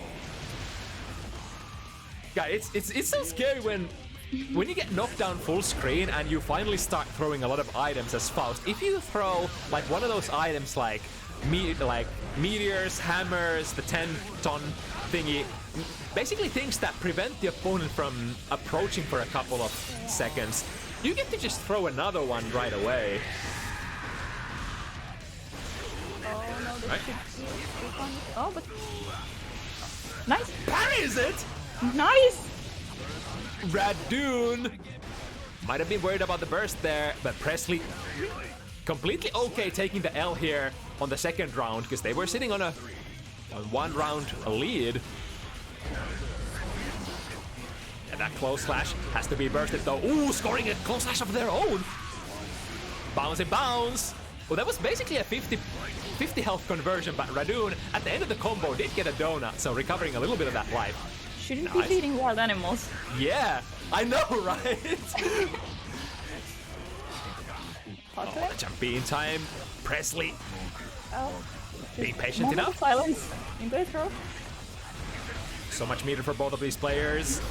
God, it's so scary when you get knocked down full screen and you finally start throwing a lot of items as Faust. If you throw like one of those items like meteors, hammers, the 10-ton thingy, basically things that prevent the opponent from approaching for a couple of seconds, you get to just throw another one right away. Oh no, this Right. should be fun. Oh, but nice. Parries it! Nice. Radune might have been worried about the burst there, but Prezli completely okay taking the L here on the second round because they were sitting on a 1 round lead. And that close slash has to be bursted though. Ooh, scoring a close slash of their own. Bounce and bounce. Well, that was basically a 50 health conversion, but Radune at the end of the combo did get a donut, so recovering a little bit of that life. Shouldn't Nice. be feeding wild animals. Yeah, I know, right? Okay. Jump in time. Prezli Oh. being patient Moment of enough. silence. Into the throw. So much meter for both of these players.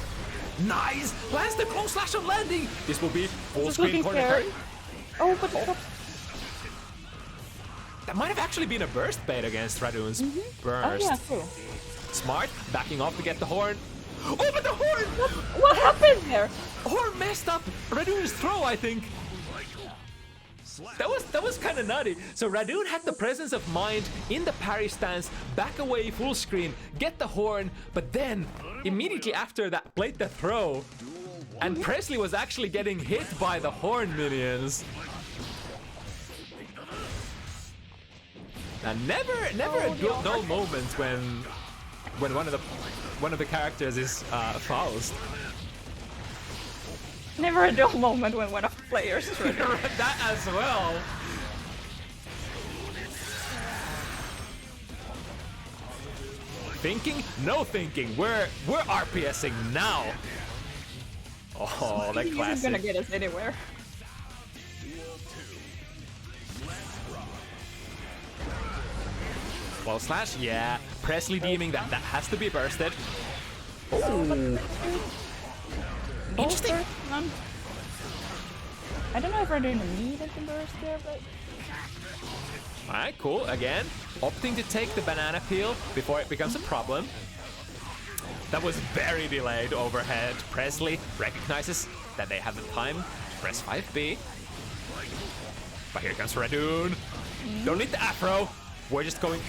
Nice! Lands the close slash on landing! This will be full Just screen looking corner scared. turn. Oh, but stop. That might have actually been a burst bait against Radune's burst. Oh yeah, cool. Smart, backing off to get the horn. Oh, but the horn! What happened there? Horn messed up Radune's throw, I think. That was kind of nutty. So Radune had the presence of mind in the parry stance, back away full screen, get the horn, but then immediately after that played the throw. And Prezli was actually getting hit by the horn minions. And never a dull moment when one of the characters is Faust. Never a dull moment when one of the players is ready. That as well. Thinking? No thinking. We're RPSing now. Oh, the He isn't classic. gonna get us anywhere. Well, slash, yeah. Prezli deeming that has to be bursted. Interesting. None. I don't know if Radune needed to burst there, but Alright, cool. Again, opting to take the banana peel before it becomes a problem. That was very delayed overhead. Prezli recognizes that they have the time to press 5B. But here comes Radune. Don't need the afro. We're just going...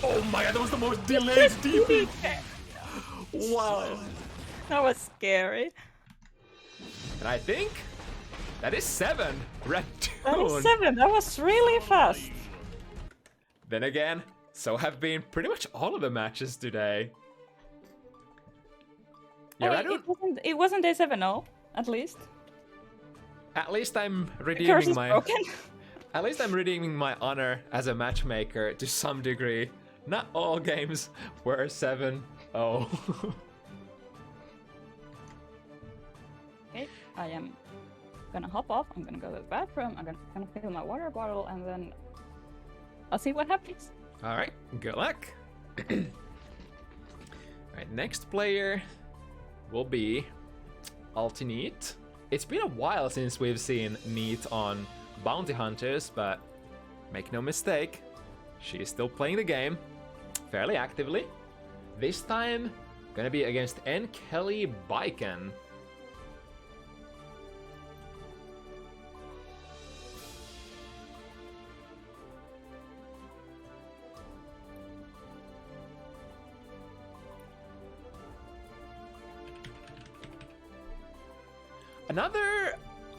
Oh my god, that was the most delayed DP. Wow. that was scary. And I think that is 7. Radune. That was 7. That was really fast. Then again, so have been pretty much all of the matches today. Yeah, Radune, It wasn't a 7-0, at least. at least I'm The curse redeeming is my... broken. At least I'm redeeming my honor as a matchmaker to some degree. Not all games were 7-0. Okay, I am gonna hop off. I'm gonna go to the bathroom. I'm gonna fill my water bottle, and then I'll see what happens. Alright, good luck. Alright, next player will be ULTINEET. It's been a while since we've seen Neat on Bounty Hunters, but make no mistake, she is still playing the game fairly actively. This time, gonna be against NKellyy Biken.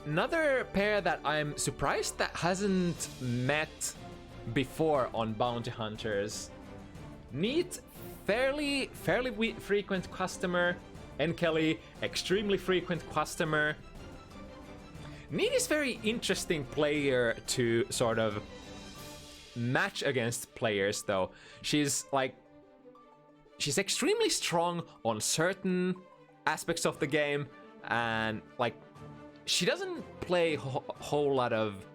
Another pair that I'm surprised that hasn't met before on Bounty Hunters. Neat, fairly frequent customer. NKellyy, extremely frequent customer. Neat is very interesting player to sort of match against players though. She's extremely strong on certain aspects of the game, and like she doesn't play whole lot of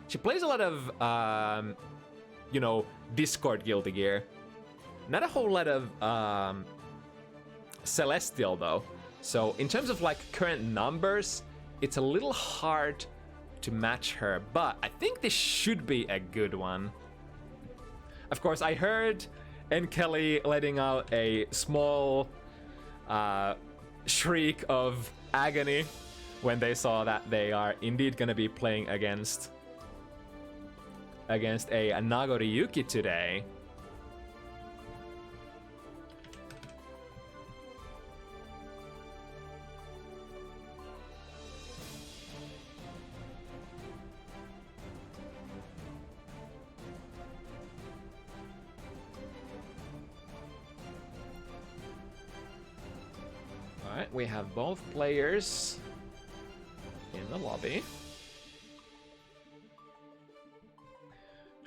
she plays a lot of you know, Discord Guilty Gear, not a whole lot of Celestial though. So in terms of like current numbers, it's a little hard to match her, but I think this should be a good one. Of course, I heard NKellyy letting out a small shriek of agony when they saw that they are indeed gonna be playing against a Nagoriyuki today. Alright, we have both players in the lobby.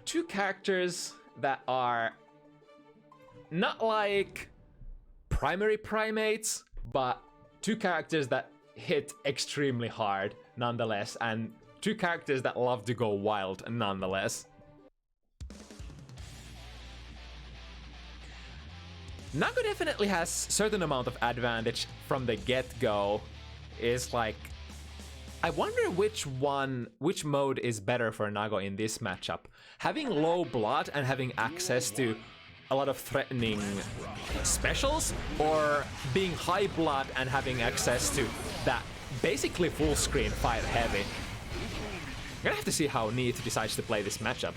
Two characters that are not like primary primates, but two characters that hit extremely hard nonetheless, and two characters that love to go wild nonetheless. Nago definitely has certain amount of advantage from the get-go. Is like, I wonder which mode is better for Nago in this matchup. Having low blood and having access to a lot of threatening specials, or being high blood and having access to that basically full screen fire heavy. You're gonna have to see how Neat decides to play this matchup.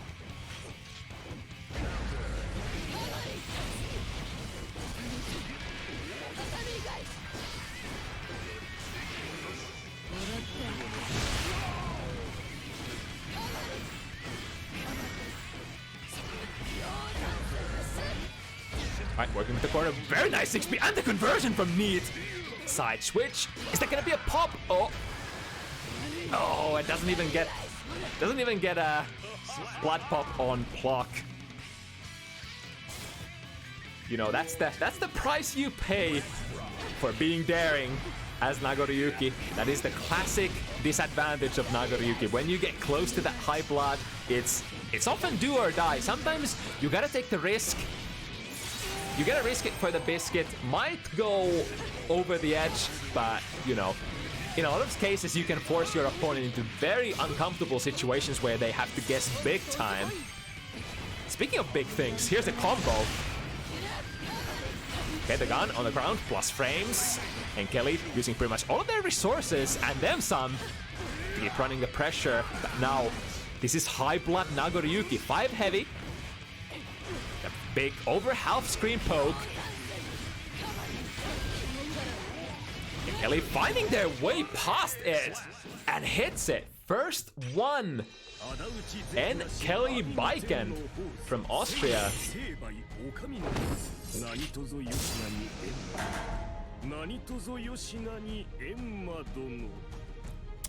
Alright, working with the corner. Very nice XP and the conversion from Neat. Side switch. Is that gonna be a pop? Oh. Oh, it doesn't even get a blood pop on block. You know, that's the price you pay for being daring as Nagoriyuki. That is the classic disadvantage of Nagoriyuki. When you get close to that high blood, it's often do or die. Sometimes you gotta take the risk. You gotta risk it for the biscuit. Might go over the edge, but you know, in a lot of cases you can force your opponent into very uncomfortable situations where they have to guess big time. Speaking of big things, here's a combo. Okay, the gun on the ground, plus frames. NKellyy using pretty much all of their resources and then some to keep running the pressure. But now, this is high blood Nagoriyuki, 5 heavy. A big over half screen poke. NKellyy finding their way past it and hits it. First one. NKellyy Biken from Austria.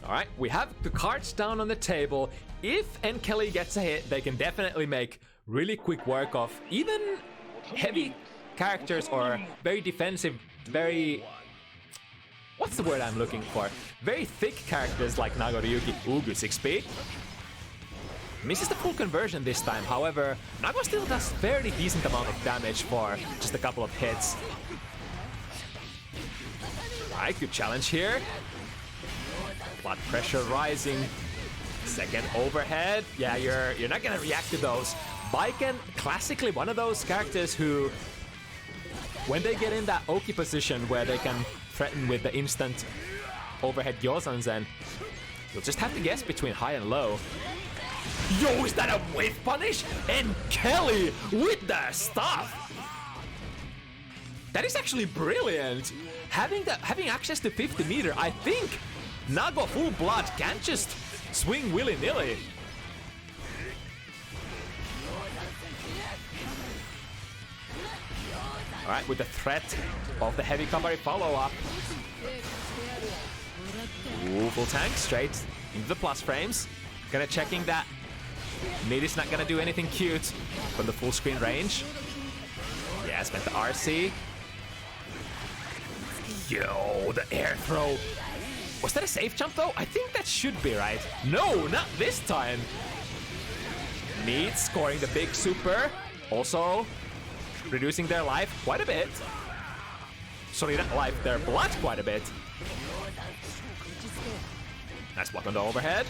Alright, we have the cards down on the table. If NKellyy gets a hit, they can definitely make really quick work of even heavy characters or very defensive, very... What's the word I'm looking for? Very thick characters like Nagoriyuki. Ooh, good 6p. Misses the full conversion this time, however, Nago still does fairly decent amount of damage for just a couple of hits. Alright, good challenge here. Blood pressure rising. Second overhead. Yeah, you're not gonna react to those. Biken, classically one of those characters who, when they get in that Oki position where they can threaten with the instant overhead Gyozanzen, you'll just have to guess between high and low. Yo, is that a wave punish? NKellyy with the stuff! That is actually brilliant! Having access to 50 meter, I think Nago full blood can't just swing willy-nilly. Alright, with the threat of the heavy Kabari follow-up. Ooh, full tank, straight into the plus frames. Gonna checking that Need is not gonna do anything cute from the full screen range. Yeah, spent the RC. Yo, the air throw. Was that a safe jump though? I think that should be, right? No, not this time. Need scoring the big super. Also reducing their life quite a bit. Sorry, not life, their blood quite a bit. Nice block on the overhead.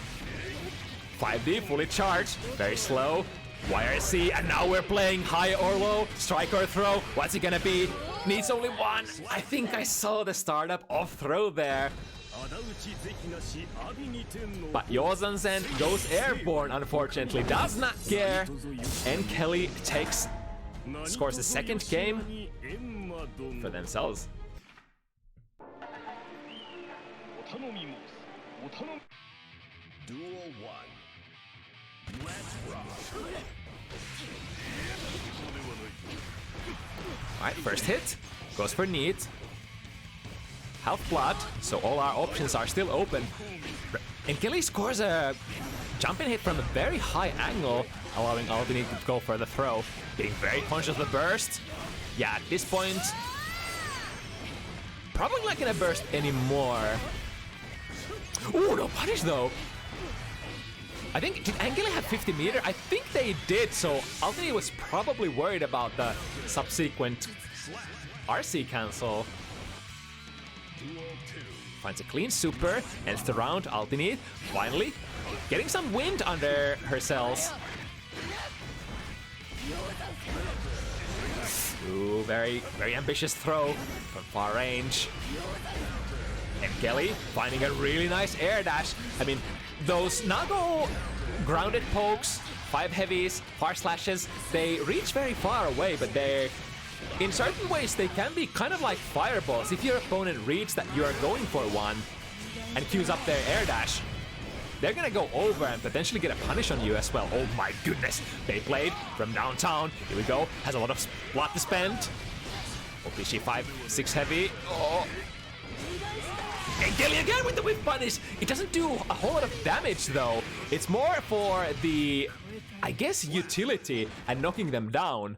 5D, fully charged. Very slow. YRC, and now we're playing high or low. Strike or throw. What's it gonna be? Needs only one. I think I saw the startup off throw there. But Gyozanzen goes airborne, unfortunately. Does not care. NKellyy scores the second game for themselves. Duel 1. Let's rock. Alright, first hit. Goes for Neat. Half blood, so all our options are still open. NKellyy scores a jumping hit from a very high angle, allowing ULTINEET to go for the throw. Getting very conscious of the burst. Yeah, at this point, probably not gonna burst anymore. Ooh, no punish though. I think, did NKellyy have 50 meter? I think they did, so ULTINEET was probably worried about the subsequent RC cancel. Finds a clean super, ends the round. ULTINEET finally getting some wind under her cells. Ooh, very ambitious throw from far range. NKellyy finding a really nice air dash. I mean, those Nago grounded pokes, 5 heavies, far slashes, they reach very far away, but they're, in certain ways, they can be kind of like fireballs. If your opponent reads that you are going for one and queues up their air dash, they're gonna go over and potentially get a punish on you as well. Oh my goodness. Beyblade from downtown. Here we go. Has a lot of blood to spend. OPG 5-6 heavy. Oh. NKellyy again with the whip punish. It doesn't do a whole lot of damage though. It's more for the, I guess, utility and knocking them down.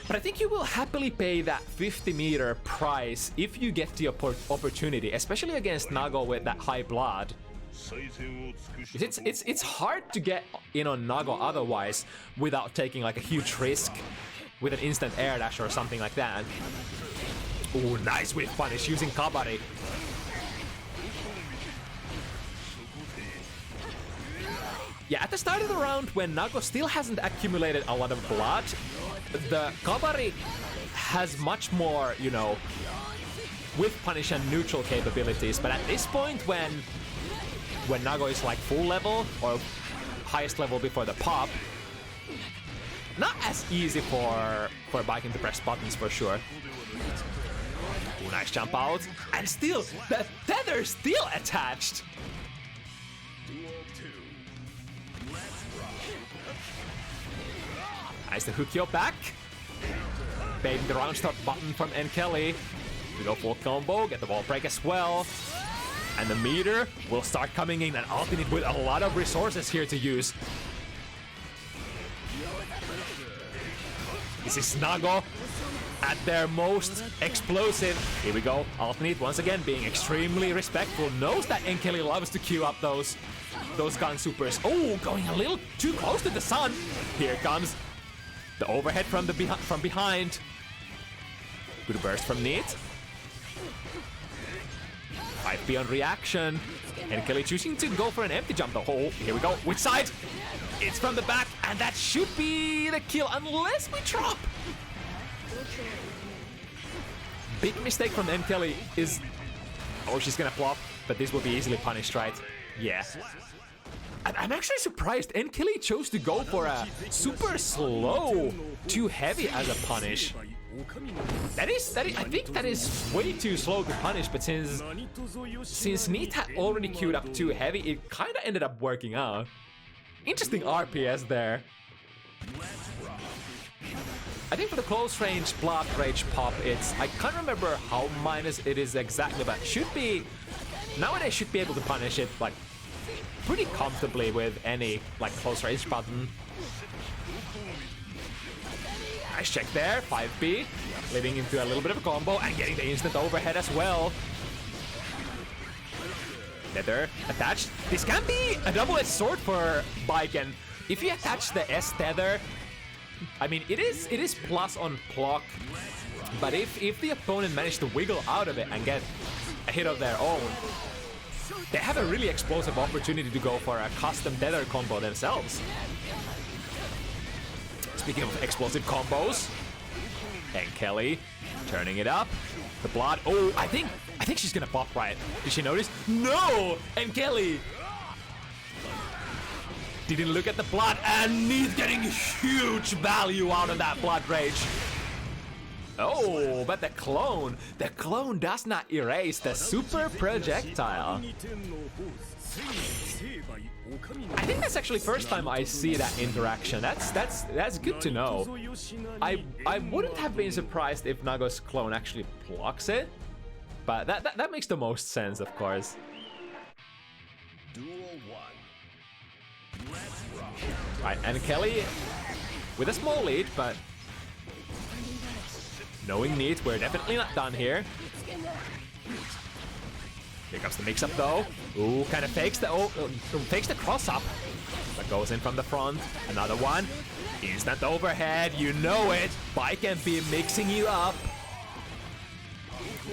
But I think you will happily pay that 50-meter price if you get the opportunity, especially against Nago with that high blood. It's hard to get in on Nago otherwise without taking like a huge risk with an instant air dash or something like that. Ooh, nice whiff punish using Kabari. Yeah, at the start of the round, when Nago still hasn't accumulated a lot of blood, the Kabari has much more, you know, whiff punish and neutral capabilities. But at this point, when Nago is like full level or highest level before the pop, not as easy for Baiken to press buttons for sure. Ooh, nice jump out. And still, the tether's still attached. Nice to hook your back. Baiting the round start button from NKellyy. We go full combo, get the wall break as well. And the meter will start coming in, and ULTINEET with a lot of resources here to use. This is Nago at their most explosive. Here we go. ULTINEET once again being extremely respectful. Knows that NKellyy loves to queue up those gun supers. Oh, going a little too close to the sun. Here comes the overhead from behind. Good burst from NEET. 5B on reaction. NKellyy choosing to go for an empty jump though. Oh, here we go. Which side? It's from the back, and that should be the kill unless we drop. Big mistake from NKellyy is... Oh, she's gonna flop, but this will be easily punished, right? Yeah. I'm actually surprised NKellyy chose to go for a super slow, too heavy as a punish. That is, I think that is way too slow to punish, but since NEET had already queued up too heavy, it kind of ended up working out. Interesting RPS there. I think for the close range blood rage pop, I can't remember how minus it is exactly, but should be, nowadays should be able to punish it like pretty comfortably with any like close range button. Nice check there, 5B, leading into a little bit of a combo and getting the instant overhead as well. Tether attached. This can be a double-edged sword for Baiken. If you attach the S tether, I mean, it is plus on clock, but if the opponent managed to wiggle out of it and get a hit of their own, they have a really explosive opportunity to go for a custom tether combo themselves. Speaking of explosive combos, NKellyy turning it up. The blood. Oh, I think she's gonna pop right. Did she notice? No! NKellyy didn't look at the blood, and NEET getting huge value out of that blood rage. Oh, but the clone does not erase the super projectile. I think that's actually first time I see that interaction. That's good to know. I wouldn't have been surprised if Nago's clone actually blocks it, but that makes the most sense, of course. Right, and NKellyy with a small lead, but knowing NEET, we're definitely not done here. Here comes the mix-up though. Ooh, kind of fakes the cross-up, but goes in from the front. Another one. Instant overhead, you know it. Baiken be mixing you up.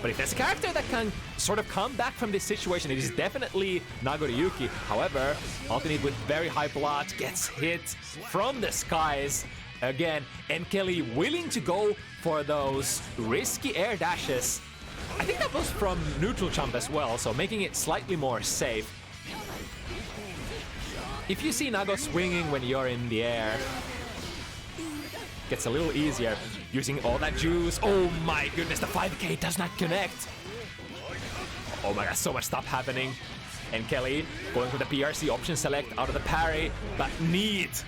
But if there's a character that can sort of come back from this situation, it is definitely Nagoriyuki. However, ULTINEET with very high blood gets hit from the skies. Again, NKellyy willing to go for those risky air dashes. I think that was from neutral jump as well, so making it slightly more safe. If you see Nago swinging when you're in the air, gets a little easier. Using all that juice. Oh my goodness, the 5K does not connect. Oh my god, so much stuff happening. NKellyy going for the PRC option select out of the parry, but NEET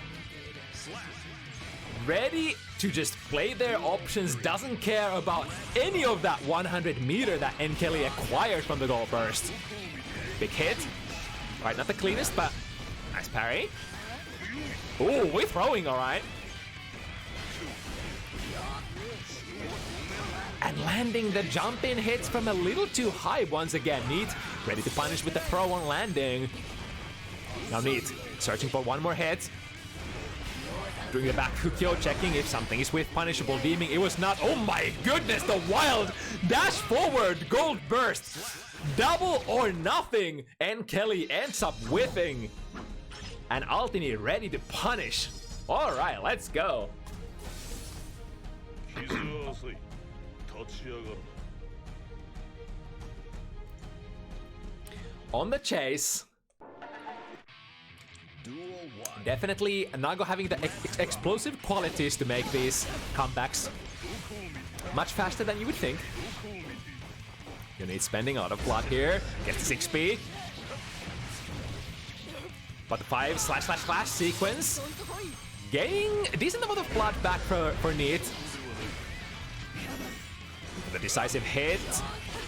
ready to just play their options, doesn't care about any of that 100 meter that NKellyy acquired from the goal burst. Big hit. Right, not the cleanest, but nice parry. Ooh, we're throwing, alright. And landing the jump-in hits from a little too high once again. NKellyy ready to punish with the throw on landing. Now NKellyy searching for one more hit. Doing the back kyuukei, checking if something is with punishable, deeming it was not. Oh my goodness, the wild dash forward, gold burst. Double or nothing. NKellyy ends up whiffing. And ULTINEET ready to punish. All right, let's go. On the chase. Definitely Nago having the explosive qualities to make these comebacks much faster than you would think. ULTINEET spending a lot of blood here. Gets the 6p. But the 5/// sequence. Gaining a decent amount of blood back for NKellyy. The decisive hit.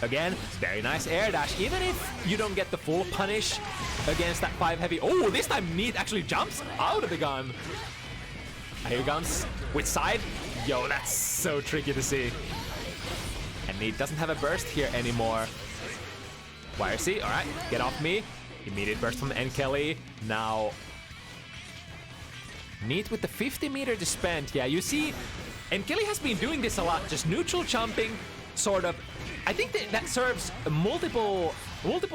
Again, very nice air dash. Even if you don't get the full punish against that 5 heavy. Oh, this time NKellyy actually jumps out of the gun. Here he comes. Which side? Yo, that's so tricky to see. And NKellyy doesn't have a burst here anymore. YRC, alright, get off me. Immediate burst from NKellyy. Now, NKellyy with the 50-meter to spend. Yeah, you see, NKellyy has been doing this a lot. Just neutral jumping, sort of. I think that serves multiple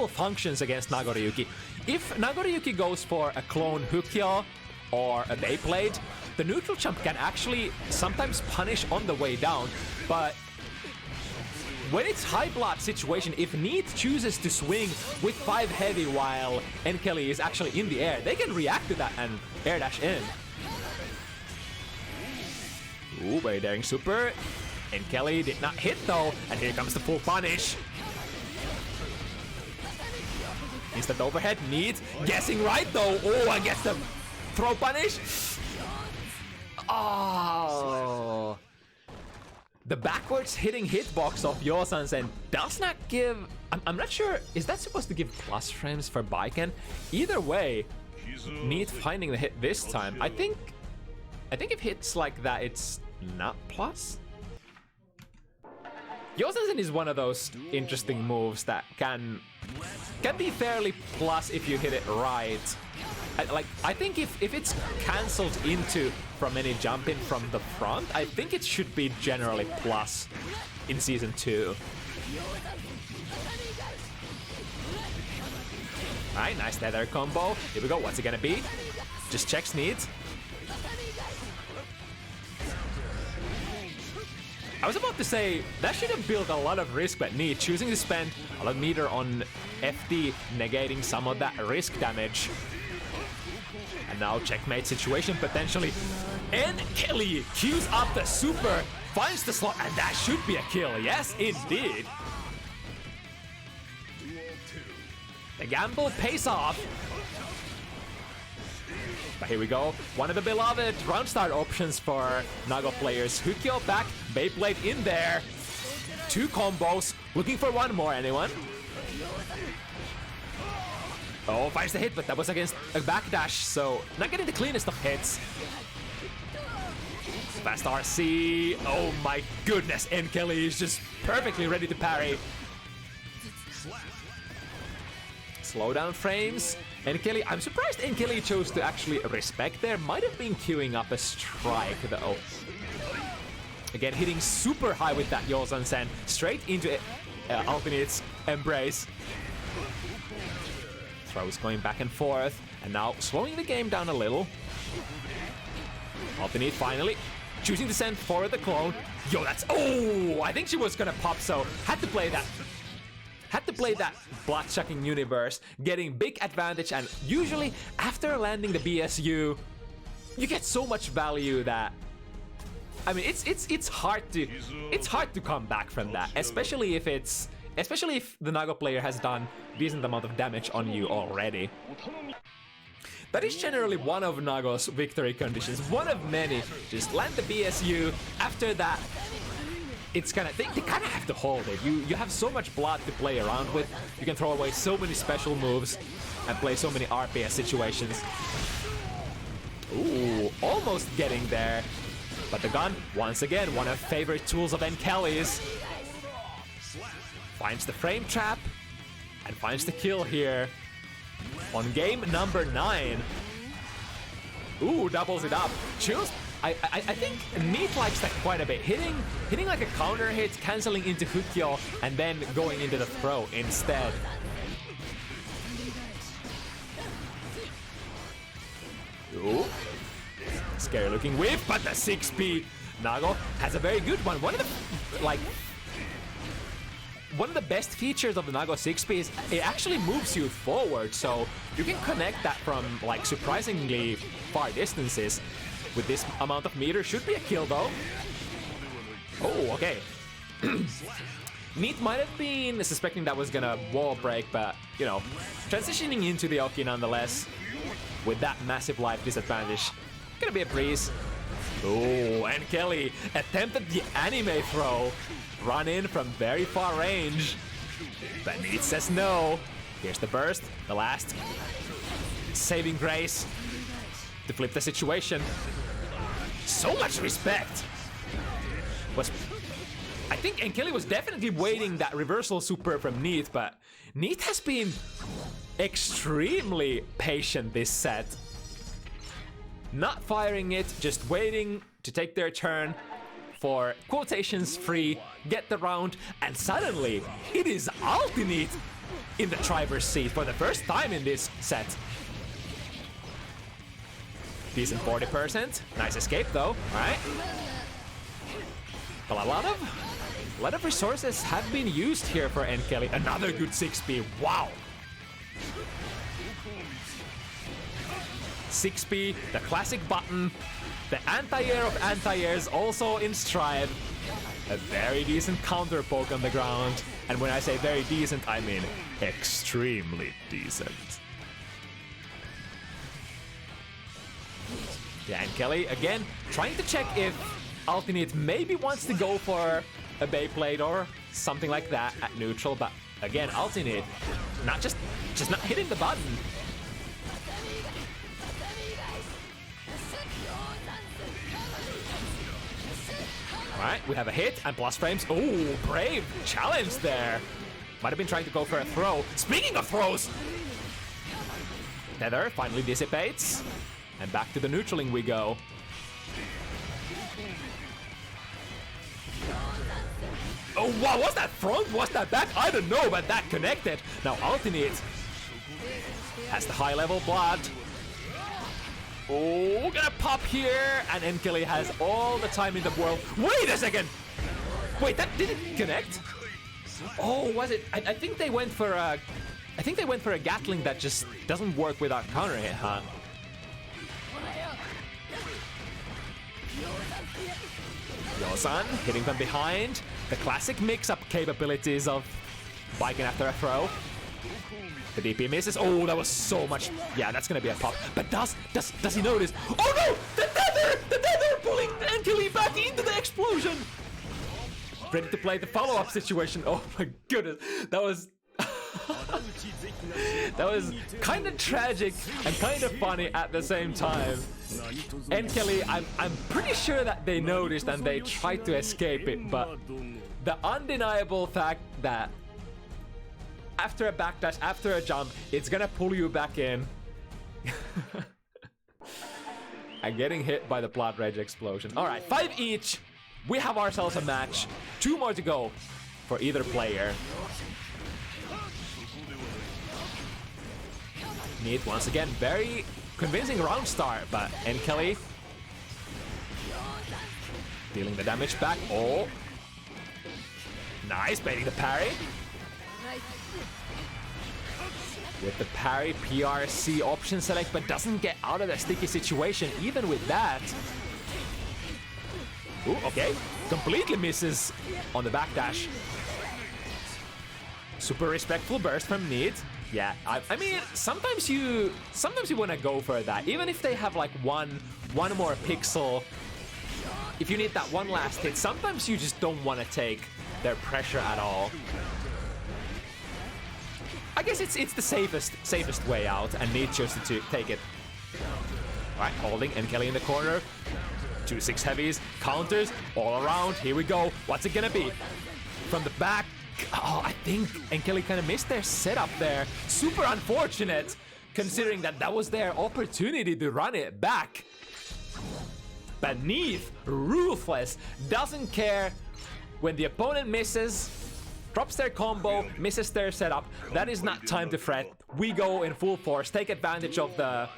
functions against Nagoriyuki. If Nagoriyuki goes for a clone Hukyo or a Beyblade, the neutral jump can actually sometimes punish on the way down. But when it's high blood situation, if NKellyy chooses to swing with 5 heavy while NKellyy is actually in the air, they can react to that and air dash in. Ooh, very daring super. NKellyy did not hit though, and here comes the full punish. Instant overhead, NKellyy guessing right though. Oh, I guess the throw punish. Oh. The backwards hitting hitbox of Yosan-sen does not give... I'm not sure, is that supposed to give plus frames for Baiken? Either way, NKellyy finding the hit this time. I think if hits like that, it's not plus. Yosan-sen is one of those interesting moves that can be fairly plus if you hit it right. I think if it's cancelled into from any jump in from the front, I think it should be generally plus in Season 2. Alright, nice tether combo. Here we go, what's it gonna be? Just checks NKellyy. I was about to say, that should have built a lot of risk, but NKellyy choosing to spend a lot of meter on FT, negating some of that risk damage. And now checkmate situation potentially. And NKellyy queues up the super, finds the slot, and that should be a kill. Yes, indeed. The gamble pays off. But here we go. One of the beloved round start options for Nago players. Hukyo back, Beyblade in there. 2 combos. Looking for one more, anyone? Oh, finds the hit, but that was against a backdash, so not getting the cleanest of hits. Fast RC. Oh my goodness, NKellyy is just perfectly ready to parry. Slow down frames. NKellyy, I'm surprised NKellyy chose to actually respect there. Might have been queuing up a strike though. Again, hitting super high with that Yosan-sen. Straight into ULTINEET's embrace. Throws going back and forth. And now slowing the game down a little. ULTINEET finally choosing to send forward the clone. Yo, that's... Oh, I think she was gonna pop, so had to play that. Had to play that blood-sucking universe, getting big advantage, and usually after landing the BSU, you get so much value that, I mean, it's hard to come back from that, especially if the Nago player has done decent amount of damage on you already. That is generally one of Nago's victory conditions, one of many. Just land the BSU. After that, it's they kind of have to hold it. You have so much blood to play around with. You can throw away so many special moves and play so many RPS situations. Ooh, almost getting there. But the gun, once again, one of favorite tools of NKellyy's. finds the frame trap and finds the kill here on game number 9. Ooh, doubles it up. I think NKellyy likes that quite a bit. Hitting like a counter hit, canceling into Hukyo, and then going into the throw instead. Ooh. Scary looking whip, but the 6B Nago has a very good one. One of the best features of the Nago 6B is it actually moves you forward, so you can connect that from like surprisingly far distances. With this amount of meter, should be a kill though. Oh, okay. NKellyy might have been suspecting that was gonna wall break, but you know, transitioning into the Oki nonetheless with that massive life disadvantage. Gonna be a breeze. Oh, and NKellyy attempted the anime throw. Run in from very far range. But NKellyy says no. Here's the burst, the last saving grace to flip the situation. So much respect. I think NKellyy was definitely waiting that reversal super from NKellyy, but NKellyy has been extremely patient this set. Not firing it, just waiting to take their turn for quotations free, get the round, and suddenly it is ULTINEET in the driver's seat for the first time in this set. Decent 40%. Nice escape though, alright? But a lot of resources have been used here for NKellyy. Another good 6B, wow! 6B, the classic button, the anti-air of anti-airs also in stride. A very decent counter poke on the ground. And when I say very decent, I mean extremely decent. Yeah, and NKellyy, again, trying to check if ULTINEET maybe wants to go for a Beyblade or something like that at neutral, but again, ULTINEET, just not hitting the button. Alright, we have a hit and plus frames. Oh, brave challenge there. Might have been trying to go for a throw. Speaking of throws! Tether finally dissipates. And back to the neutraling we go. Oh, wow, was that front? Was that back? I don't know, but that connected. Now ULTINEET has the high level blood. Oh, gonna pop here, and NKellyy has all the time in the world. Wait a second! Wait, that didn't connect? Oh, was it? I think they went for a... I think they went for a Gatling that just doesn't work without counter hit, huh? Yosan hitting from behind. The classic mix-up capabilities of biking after a throw. The DP misses. Oh, that was so much. Yeah, that's gonna be a pop. But does he notice? Oh no! The tether pulling NKellyy back into the explosion. Ready to play the follow-up situation. Oh my goodness, that was that was kind of tragic and kind of funny at the same time. NKellyy, I'm pretty sure that they noticed and they tried to escape it, but the undeniable fact that after a backdash, after a jump, it's gonna pull you back in. And getting hit by the Blood Rage explosion. Alright, 5 each. We have ourselves a match. 2 more to go for either player. NKellyy once again, very convincing round start, but NKellyy dealing the damage back. Oh, nice, baiting the parry. With the parry, PRC option select, but doesn't get out of the sticky situation even with that. Ooh, okay, completely misses on the backdash. Super respectful burst from NKellyy. Yeah, I mean, sometimes you want to go for that, even if they have like one more pixel. If you need that one last hit, sometimes you just don't want to take their pressure at all. I guess it's the safest way out, and NKellyy chose to take it. All right, holding NKellyy in the corner. 2-6 heavies, counters all around. Here we go. What's it gonna be? From the back, Oh, I think NKellyy kind of missed their setup there. Super unfortunate, considering that that was their opportunity to run it back. Beneath, ruthless, doesn't care when the opponent misses, drops their combo, misses their setup. That is not time to fret. We go in full force, take advantage of the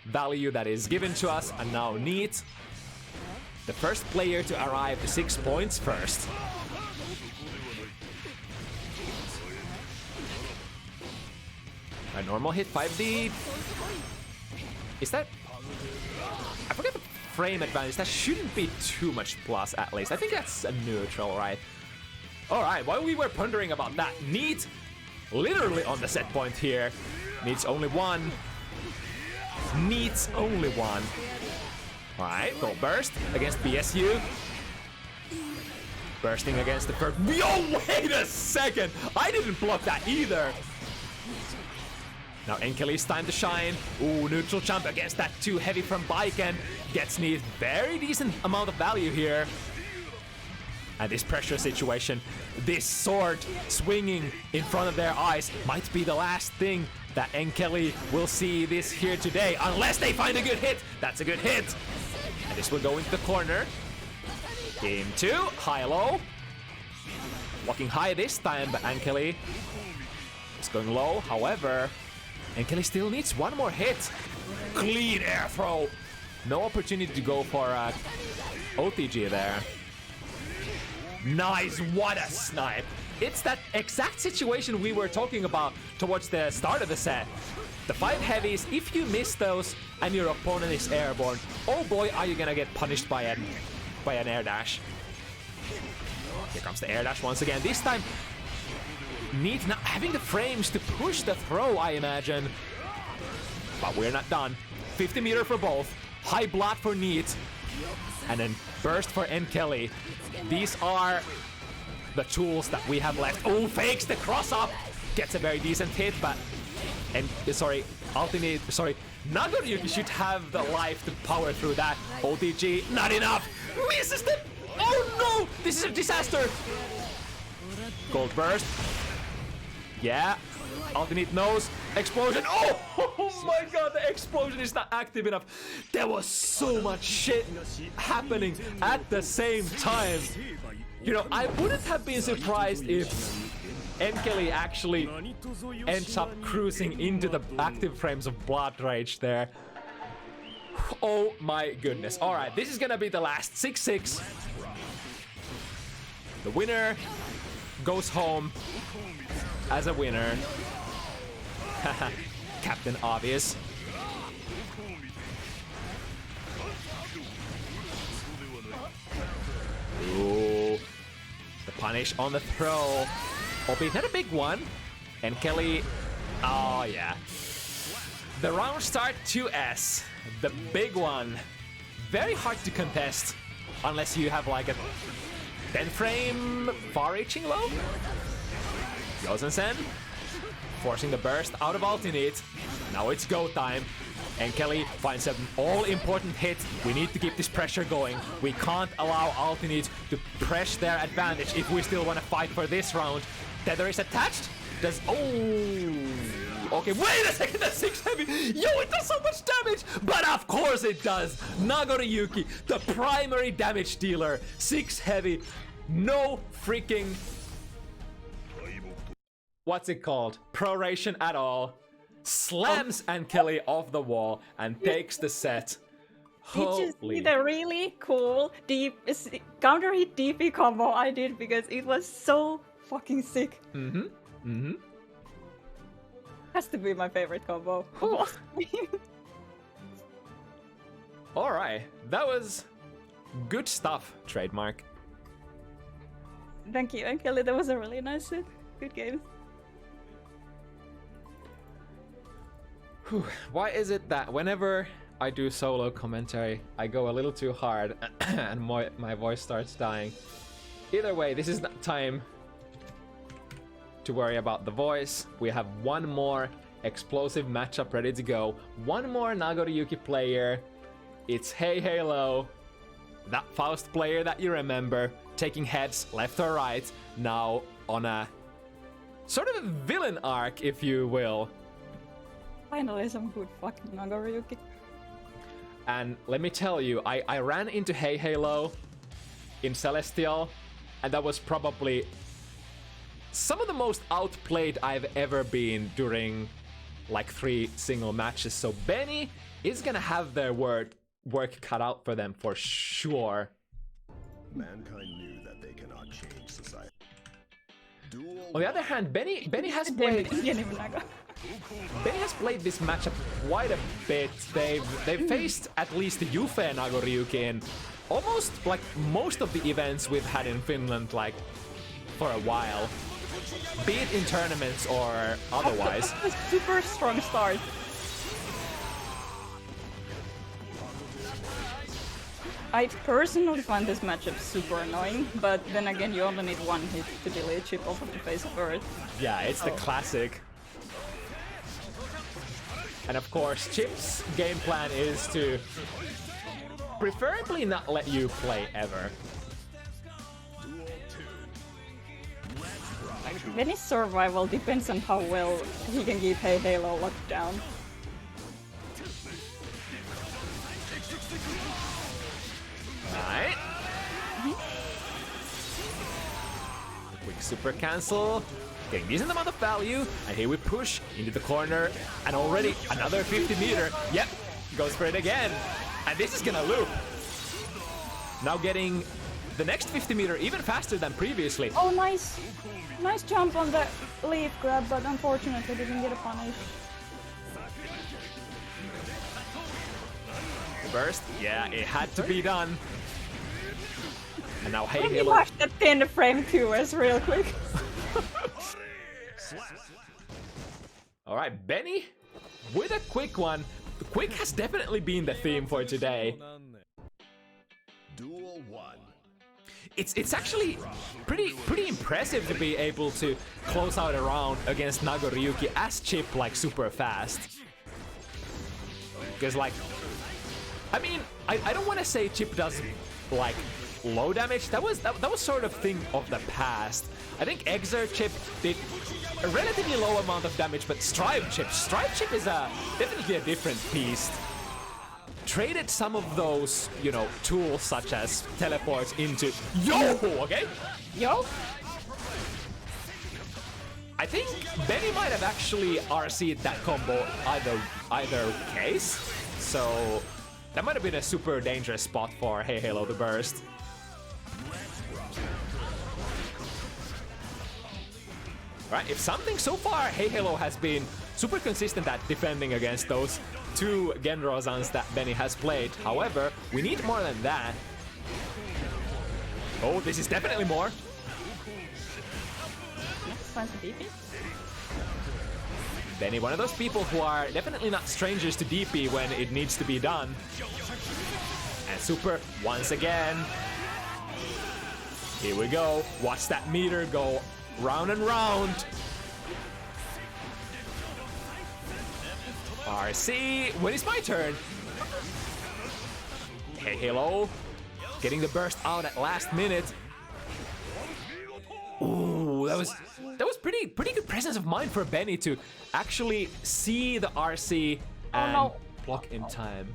value that is given to us, and now NKellyy, the first player to arrive to 6 points first. A normal hit 5D. Is that... I forget the frame advantage. That shouldn't be too much plus at least. I think that's a neutral, right? Alright, while we were pondering about that, NKellyy literally on the set point here. Needs only one. Needs only one. Alright, go burst against BSU. Bursting against the first. Yo, wait a second! I didn't block that either. Now NKellyy's time to shine. Ooh, neutral jump against that too heavy from Baiken. Gets NKellyy very decent amount of value here. And this pressure situation, this sword swinging in front of their eyes might be the last thing that NKellyy will see this here today, unless they find a good hit. That's a good hit. And this will go into the corner. Game 2, high-low. Walking high this time, but NKellyy is going low. However, NKellyy still needs one more hit. Clean air throw. No opportunity to go for OTG there. Nice, what a snipe. It's that exact situation we were talking about towards the start of the set. The 5 heavies, if you miss those and your opponent is airborne, oh boy, are you gonna get punished by an air dash. Here comes the air dash once again. This time, NKellyy not having the frames to push the throw, I imagine. But we're not done. 50 meter for both. High blood for NKellyy. And then burst for NKellyy. These are the tools that we have left. Oh, fakes the cross up. Gets a very decent hit, but... Nagoriyuki should have the life to power through that. OTG, not enough. Misses the... Oh no! This is a disaster. Gold burst. Yeah. ULTINEET knows. Explosion. Oh my god, the explosion is not active enough. There was so much shit happening at the same time. You know, I wouldn't have been surprised if NKellyy actually ends up cruising into the active frames of Blood Rage there. Oh my goodness. Alright, this is gonna be the last 6-6. The winner goes home as a winner. Captain Obvious. Ooh. The punish on the throw. Albeit not a big one. And NKellyy. Oh yeah. The round start 2S. The big one. Very hard to contest. Unless you have like a 10 frame far-reaching low. Yosen-sen forcing the burst out of ULTINEET. Now it's go time. NKellyy finds an all-important hit. We need to keep this pressure going. We can't allow ULTINEET to press their advantage if we still want to fight for this round. Tether is attached. Does... Oh... Okay, wait a second, that's 6 heavy. Yo, it does so much damage. But of course it does. Nagoriyuki, the primary damage dealer. 6 heavy. No freaking... What's it called? Proration at all. Slams NKellyy off the wall and takes the set. Did you see the really cool deep counter hit DP combo I did because it was so fucking sick? Has to be my favorite combo. Alright, that was good stuff, trademark. Thank you, NKellyy. That was a really nice set. Good game. Why is it that whenever I do solo commentary, I go a little too hard and my voice starts dying? Either way, this is not time to worry about the voice. We have one more explosive matchup ready to go. One more Nagoriyuki player. It's heyheylo, that Faust player that you remember, taking heads left or right, now on a sort of a villain arc, if you will. Finally, some good fucking Nagaryuki. And let me tell you, I ran into heyheylo in Celestial, and that was probably some of the most outplayed I've ever been during like 3 single matches. So Benny is gonna have their work cut out for them for sure. Mankind knew that they cannot change society. On the other hand, Benny has played this matchup quite a bit. They've faced at least the Yufe Nagaryuki in almost like most of the events we've had in Finland, like for a while, be it in tournaments or otherwise. A super strong start. I personally find this matchup super annoying, but then again, you only need one hit to delete Chip off of the face of Earth. Yeah, it's the classic. And of course, Chip's game plan is to preferably not let you play ever. Benny's survival depends on how well he can keep heyheylo locked down. Alright. Quick super cancel. Getting decent amount of value. And here we push into the corner. And already another 50 meter. Yep. Goes for it again. And this is gonna loop. Now getting the next 50 meter even faster than previously. Oh, nice! Nice jump on the leaf grab, but unfortunately didn't get a punish. The burst. Yeah, it had to be done. And now Let me heyheylo. watch the pin frame 2S real quick. Alright, Benny with a quick one. The quick has definitely been the theme for today. Duel 1. It's actually pretty impressive to be able to close out a round against Nagaryuki as Chip like super fast. Because like, I mean, I don't want to say Chip does like low damage. That was sort of thing of the past. I think Exer Chip did a relatively low amount of damage, but Strive Chip is definitely a different beast. Traded some of those, you know, tools such as teleports into okay? Yo! I think Benny might have actually RC'd that combo either case, so that might have been a super dangerous spot for heyheylo the burst. Right, if something so far, heyheylo has been super consistent at defending against those 2 Genrozans that Benny has played. However, we need more than that. Oh, this is definitely more. Finds the DP. Benny, one of those people who are definitely not strangers to DP when it needs to be done. And super once again. Here we go. Watch that meter go round and round. RC, when it's my turn. heyheylo, getting the burst out at last minute. Ooh, that was pretty good presence of mind for Benny to actually see the RC and block in time.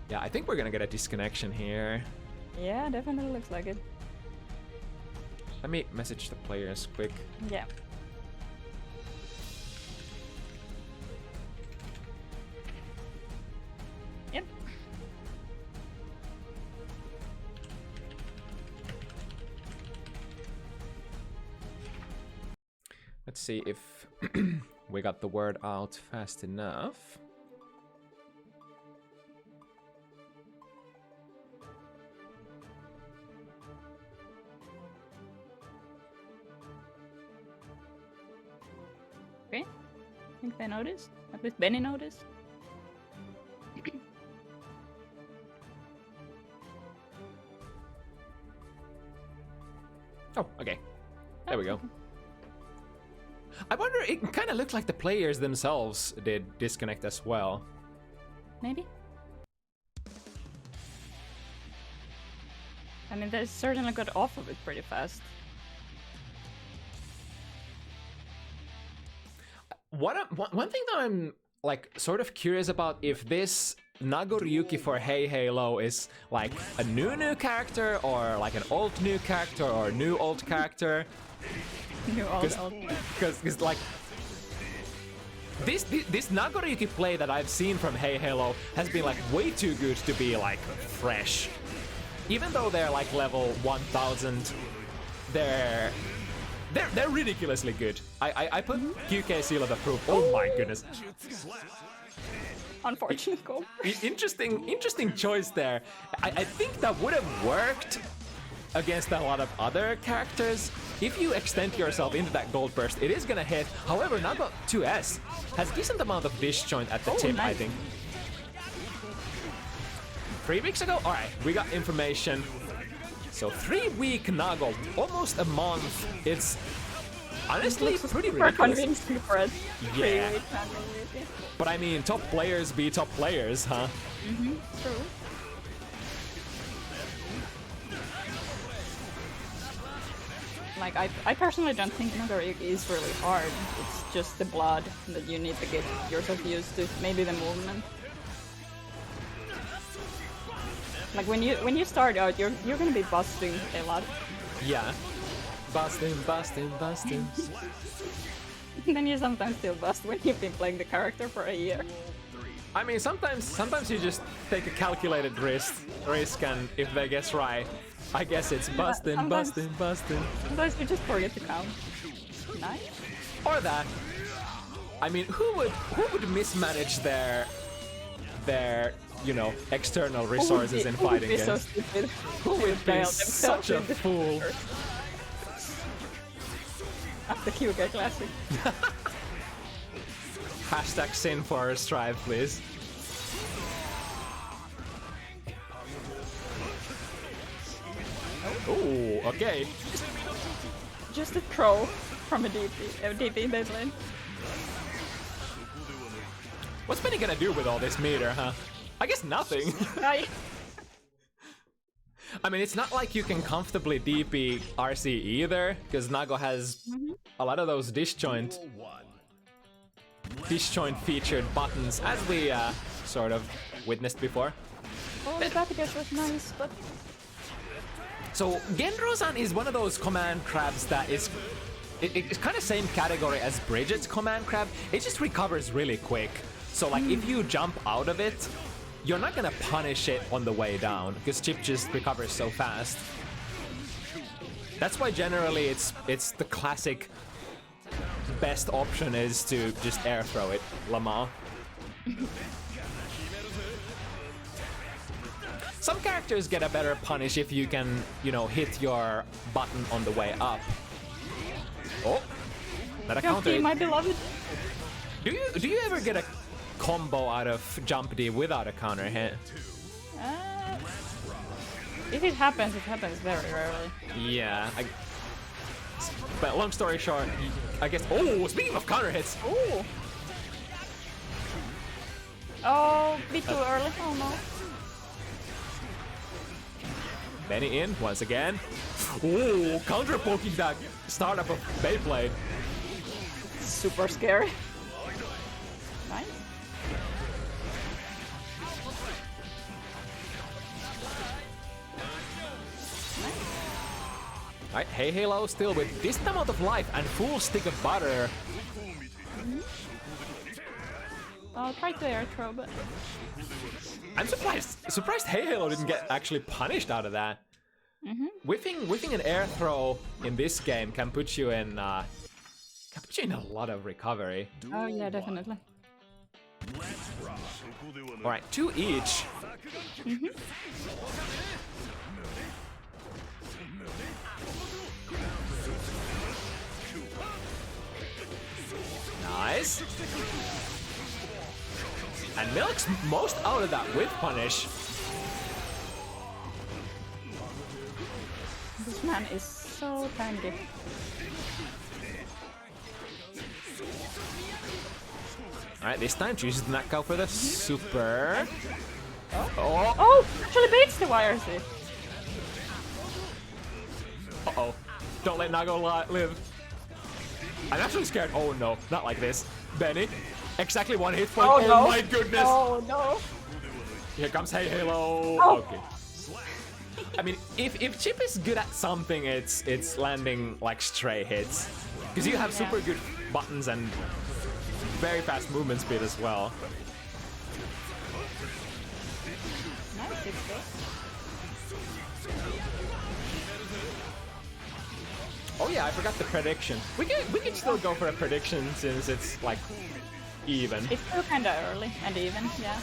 Yeah, I think we're gonna get a disconnection here. Yeah, definitely looks like it. Let me message the players quick. Yeah. Yep. Let's see if we got the word out fast enough. Okay. I think they noticed. At least Benny noticed. Oh, okay. There we go. I wonder, it kind of looked like the players themselves did disconnect as well. Maybe? I mean, they certainly got off of it pretty fast. One thing that I'm like sort of curious about, if this Nagoryuki for heyheylo is like a new character or like an old new character or new old character. New old. Because like this Nagoryuki play that I've seen from heyheylo has been like way too good to be like fresh. Even though they're like level 1000, they're ridiculously good. I put kyuukei seal of approval. Oh my goodness. Unfortunate goal. Interesting choice there. I think that would have worked against a lot of other characters. If you extend yourself into that gold burst, it is gonna hit. However, Nago 2S has decent amount of disjoint at the tip, nice. I think. 3 weeks ago? Alright, we got information. So 3-week Nago, almost a month. It's honestly pretty ridiculous. Convincing for it. Yeah. 3 weeks Nagoryuki. But I mean, top players be top players, huh? True. Like, I personally don't think Nagoryuki is really hard. It's just the blood that you need to get yourself used to. Maybe the movement. Like when you start out, you're gonna be busting a lot. Yeah. Busting. Then you sometimes still bust when you've been playing the character for a year. I mean, sometimes you just take a calculated risk, and if they guess right, I guess it's busting. Sometimes you just forget to count. Nice. Or that. I mean, who would mismanage their external resources in fighting games? So stupid. Who would be such a fool? After kyuukei Classic. Hashtag sin for strive, please. Oh, okay. Just a throw from a DP in that lane. What's Benny gonna do with all this meter, huh? I guess nothing. I mean, it's not like you can comfortably DP RC either, because Nago has a lot of those disjoint featured buttons, as we sort of witnessed before. Oh, the package was nice, but... So, Genro-san is one of those command crabs that is... It's kind of same category as Bridget's command crab. It just recovers really quick. So, like, if you jump out of it, you're not gonna punish it on the way down, because Chip just recovers so fast. That's why generally it's the classic best option is to just air throw it, Lamar. Some characters get a better punish if you can, hit your button on the way up. Oh, that a counter. Yoki, my beloved. Do you ever get a combo out of jump D without a counter hit? If it happens very rarely. Yeah. But long story short, I guess. Oh, speaking of counter hits. Ooh. Oh, bit too early. Oh no. Benny in once again. Oh, counter poking that startup of Beyblade. Super scary. Nice. Alright, heyheylo still with this amount of life and full stick of butter. I'll try to air throw, but... I'm surprised heyheylo didn't get actually punished out of that. Whiffing an air throw in this game can put you in a lot of recovery. Oh yeah, definitely. Alright, 2 each. Nice. And milks most out of that with punish. This man is so tanky. Alright, this time chooses to knock out for the super. Oh! Oh, actually baits the YRC. Uh-oh. Don't let Nago live. I'm actually scared. Oh no, not like this. Benny, exactly 1 hit point. Oh, no. My goodness. Oh no. Here comes heyheylo. Oh. Okay. I mean, if Chip is good at something, it's landing like stray hits. Because you have super good buttons and very fast movement speed as well. Nice hit though. Oh yeah, I forgot the prediction. We could still go for a prediction since it's like even. It's still kinda early and even, yeah.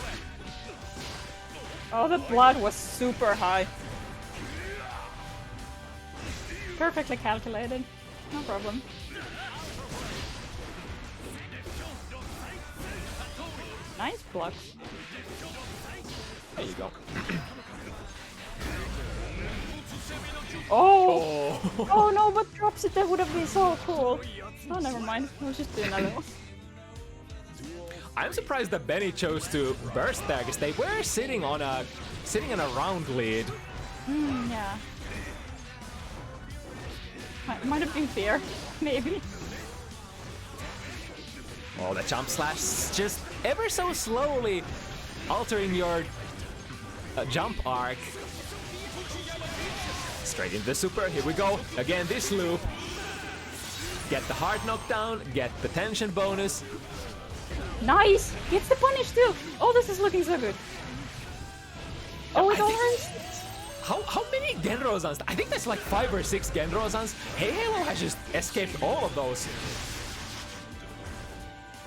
Oh, the blood was super high. Perfectly calculated. No problem. Nice block. There you go. Oh! Oh no, but drops it, that would have been so cool. Oh, never mind. We'll just do another one. I'm surprised that Benny chose to burst there because they were sitting on a round lead. Yeah. Might have been fear, maybe. Oh, the jump slash just ever so slowly altering your jump arc. Straight into the super, here we go. Again, this loop. Get the hard knockdown, get the tension bonus. Nice! Gets the punish too! Oh, this is looking so good. Oh, it all hurts. How many Genrozans? I think that's like 5 or 6 Genrozans. heyheylo has just escaped all of those.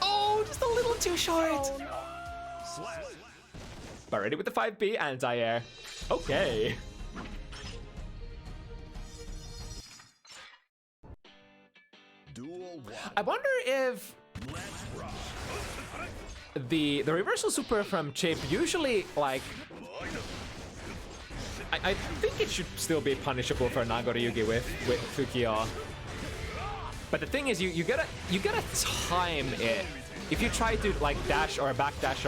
Oh, just a little too short. Oh, no. But ready with the 5P anti-air. Okay. Duel 1. I wonder if the reversal super from Chip usually like I think it should still be punishable for Nagoriyuki with Fukio. But the thing is you gotta time it. If you try to like dash or backdash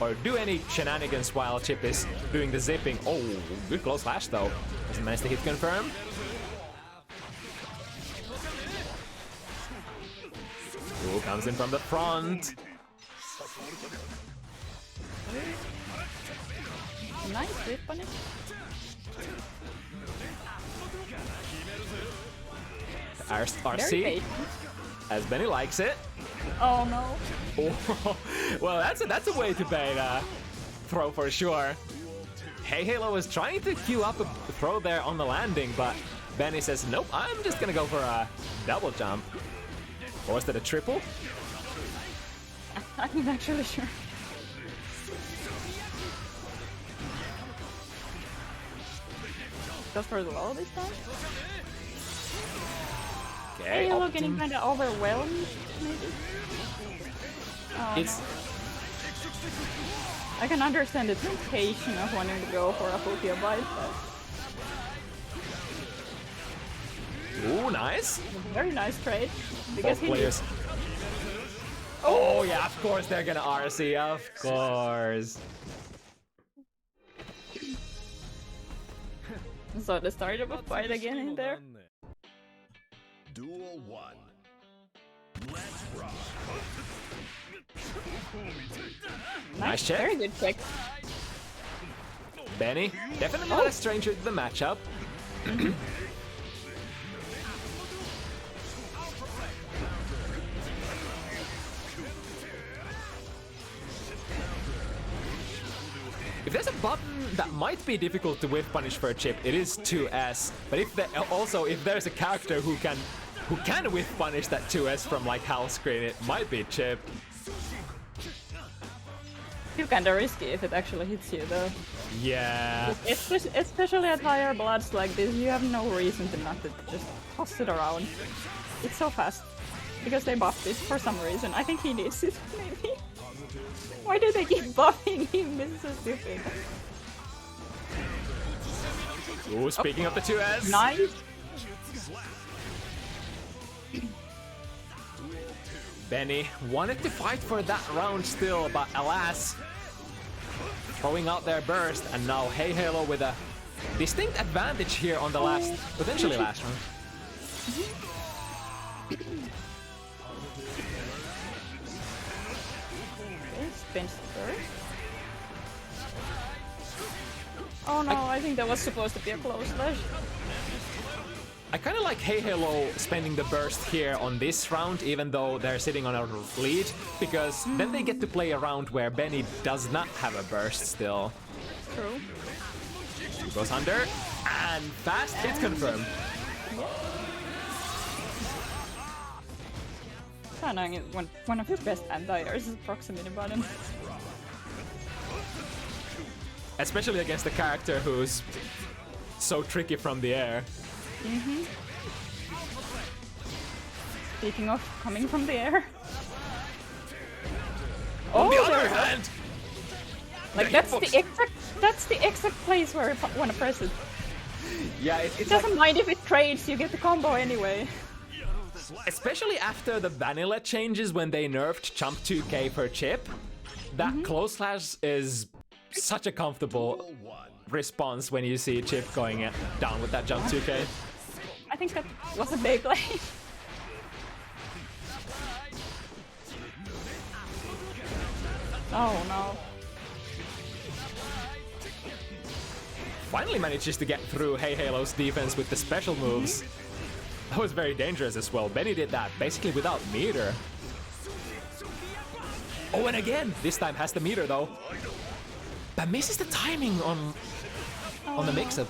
or do any shenanigans while Chip is doing the zipping. Oh, good close slash though. Doesn't manage to hit confirm. Ooh, comes in from the front. Nice whip on it. Very RC, patient. as Benny likes it. Oh no. Oh, well, that's a way to bait a throw for sure. heyheylo was trying to queue up a throw there on the landing, but Benny says, nope, I'm just gonna go for a double jump. Or was that a triple? I'm not actually sure. Goes for the low this time? Okay. heyheylo getting kind of overwhelmed, maybe? Oh, It's no. I can understand the temptation of wanting to go for a Fukio bite, but ooh, nice. very nice trade. Because Both he players. Oh yeah, of course they're gonna RC, of course. So the start of a fight again in there. Duel 1. Let's rock. Nice check. Very good check. Benny, definitely not a stranger to the matchup. If there's a button that might be difficult to whiff punish for a Chip, it is 2S. But if there's a character who can whiff punish that 2S from like house screen, it might be Chip. Feel kinda risky if it actually hits you though. Yeah. Especially at higher bloods like this, you have no reason to not to just toss it around. It's so fast. Because they buffed it for some reason. I think he needs it, maybe. Why do they keep buffing him? This is so stupid. Ooh, speaking of the 2S. Nice! Benny wanted to fight for that round still, but alas, throwing out their burst, and now heyheylo with a distinct advantage here on the last, potentially last round. Ben's first. Oh no, I think that was supposed to be a close slash. I kind of like heyheylo spending the burst here on this round, even though they're sitting on a lead, because then they get to play a round where Benny does not have a burst still. True. He goes under, and fast hit confirmed. Kinda one of your best anti-airs is proximity button. Especially against a character who's so tricky from the air. Speaking of coming from the air. On the there other we go. hand, Like that's the exact place where you wanna press it. yeah, It it's doesn't like, mind if it trades, you get the combo anyway. especially after the vanilla changes when they nerfed jump 2k per chip, that close slash is such a comfortable response when you see Chip going down with that jump 2k. I think that was a big lane. Oh no. Finally manages to get through heyheylo's defense with the special moves. That was very dangerous as well. Benny did that basically without meter. Oh, and again, this time has the meter though. But misses the timing on the mix-up.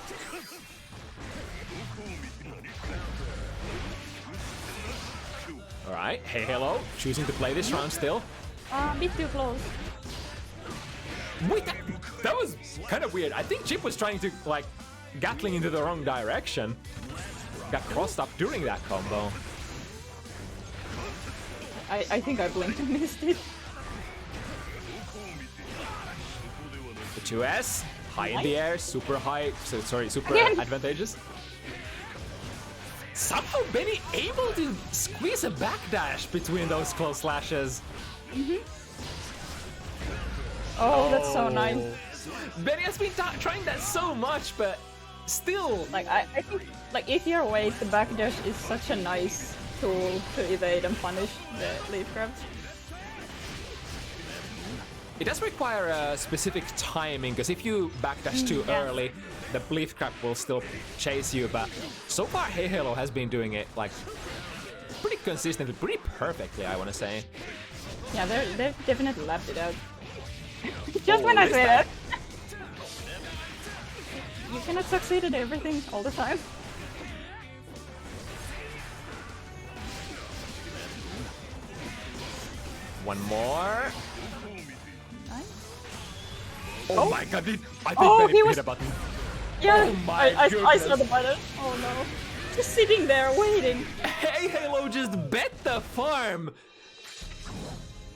Alright, heyheylo choosing to play this round still. A bit too close. Wait, that was kind of weird. I think Chip was trying to, like, gatling into the wrong direction. Got crossed up during that combo. I think I blinked and missed it. The 2S, high in the air, super high, super Again. advantageous. Somehow Benny able to squeeze a backdash between those close slashes. Oh, that's so nice. Benny has been trying that so much, but still. Like I think like if you're awake, the backdash is such a nice tool to evade and punish the leaf grabs. It does require a specific timing, because if you backdash too early, the leaf crab will still chase you, but so far heyheylo has been doing it like pretty consistently, pretty perfectly, I want to say. Yeah, they've definitely lapped it out. Just when I say that. You cannot succeed at everything all the time. One more. Nice. Oh my god, I think Oh, Benny he was- hit a button. Yeah, Oh my I saw goodness. the button. Oh no. Just sitting there waiting. heyheylo just bet the farm.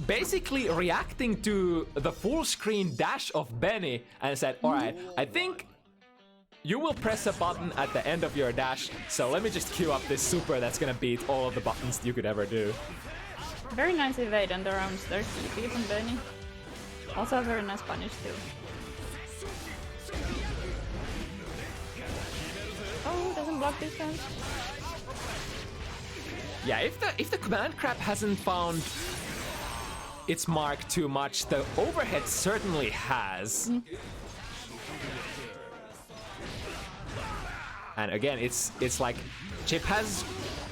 Basically reacting to the full screen dash of Benny and said, alright, I think you will press a button at the end of your dash, so let me just queue up this super that's gonna beat all of the buttons you could ever do. Very nice evade and around their TP from Benny. Also a very nice punish too. Oh, doesn't block this time. Yeah, if the command crab hasn't found its mark too much, the overhead certainly has. And again, it's like Chip has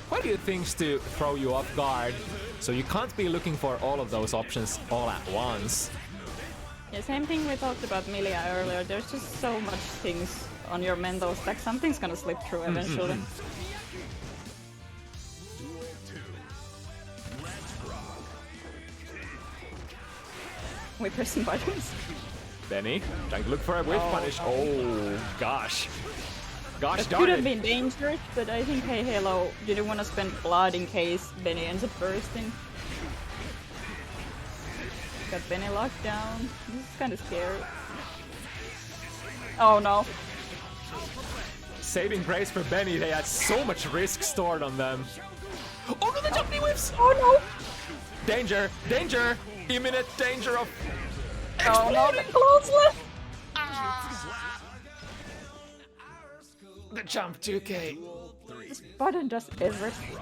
quite a few things to throw you off guard, so you can't be looking for all of those options all at once. Yeah, same thing we talked about Milia earlier. There's just so much things on your mental stack. Something's gonna slip through eventually. We pressing buttons. Benny trying to look for a whiff punish. Oh gosh. Gosh It darn could have it. been dangerous, but I think heyheylo didn't want to spend blood in case Benny ends up bursting. Got Benny locked down. This is kind of scary. Oh no. Saving grace for Benny, they had so much risk stored on them. Oh no, the jumpy whiffs! Oh no! Danger! Danger! Imminent danger of Oh no, the exploding! close left! The jump 2k. This button does everything.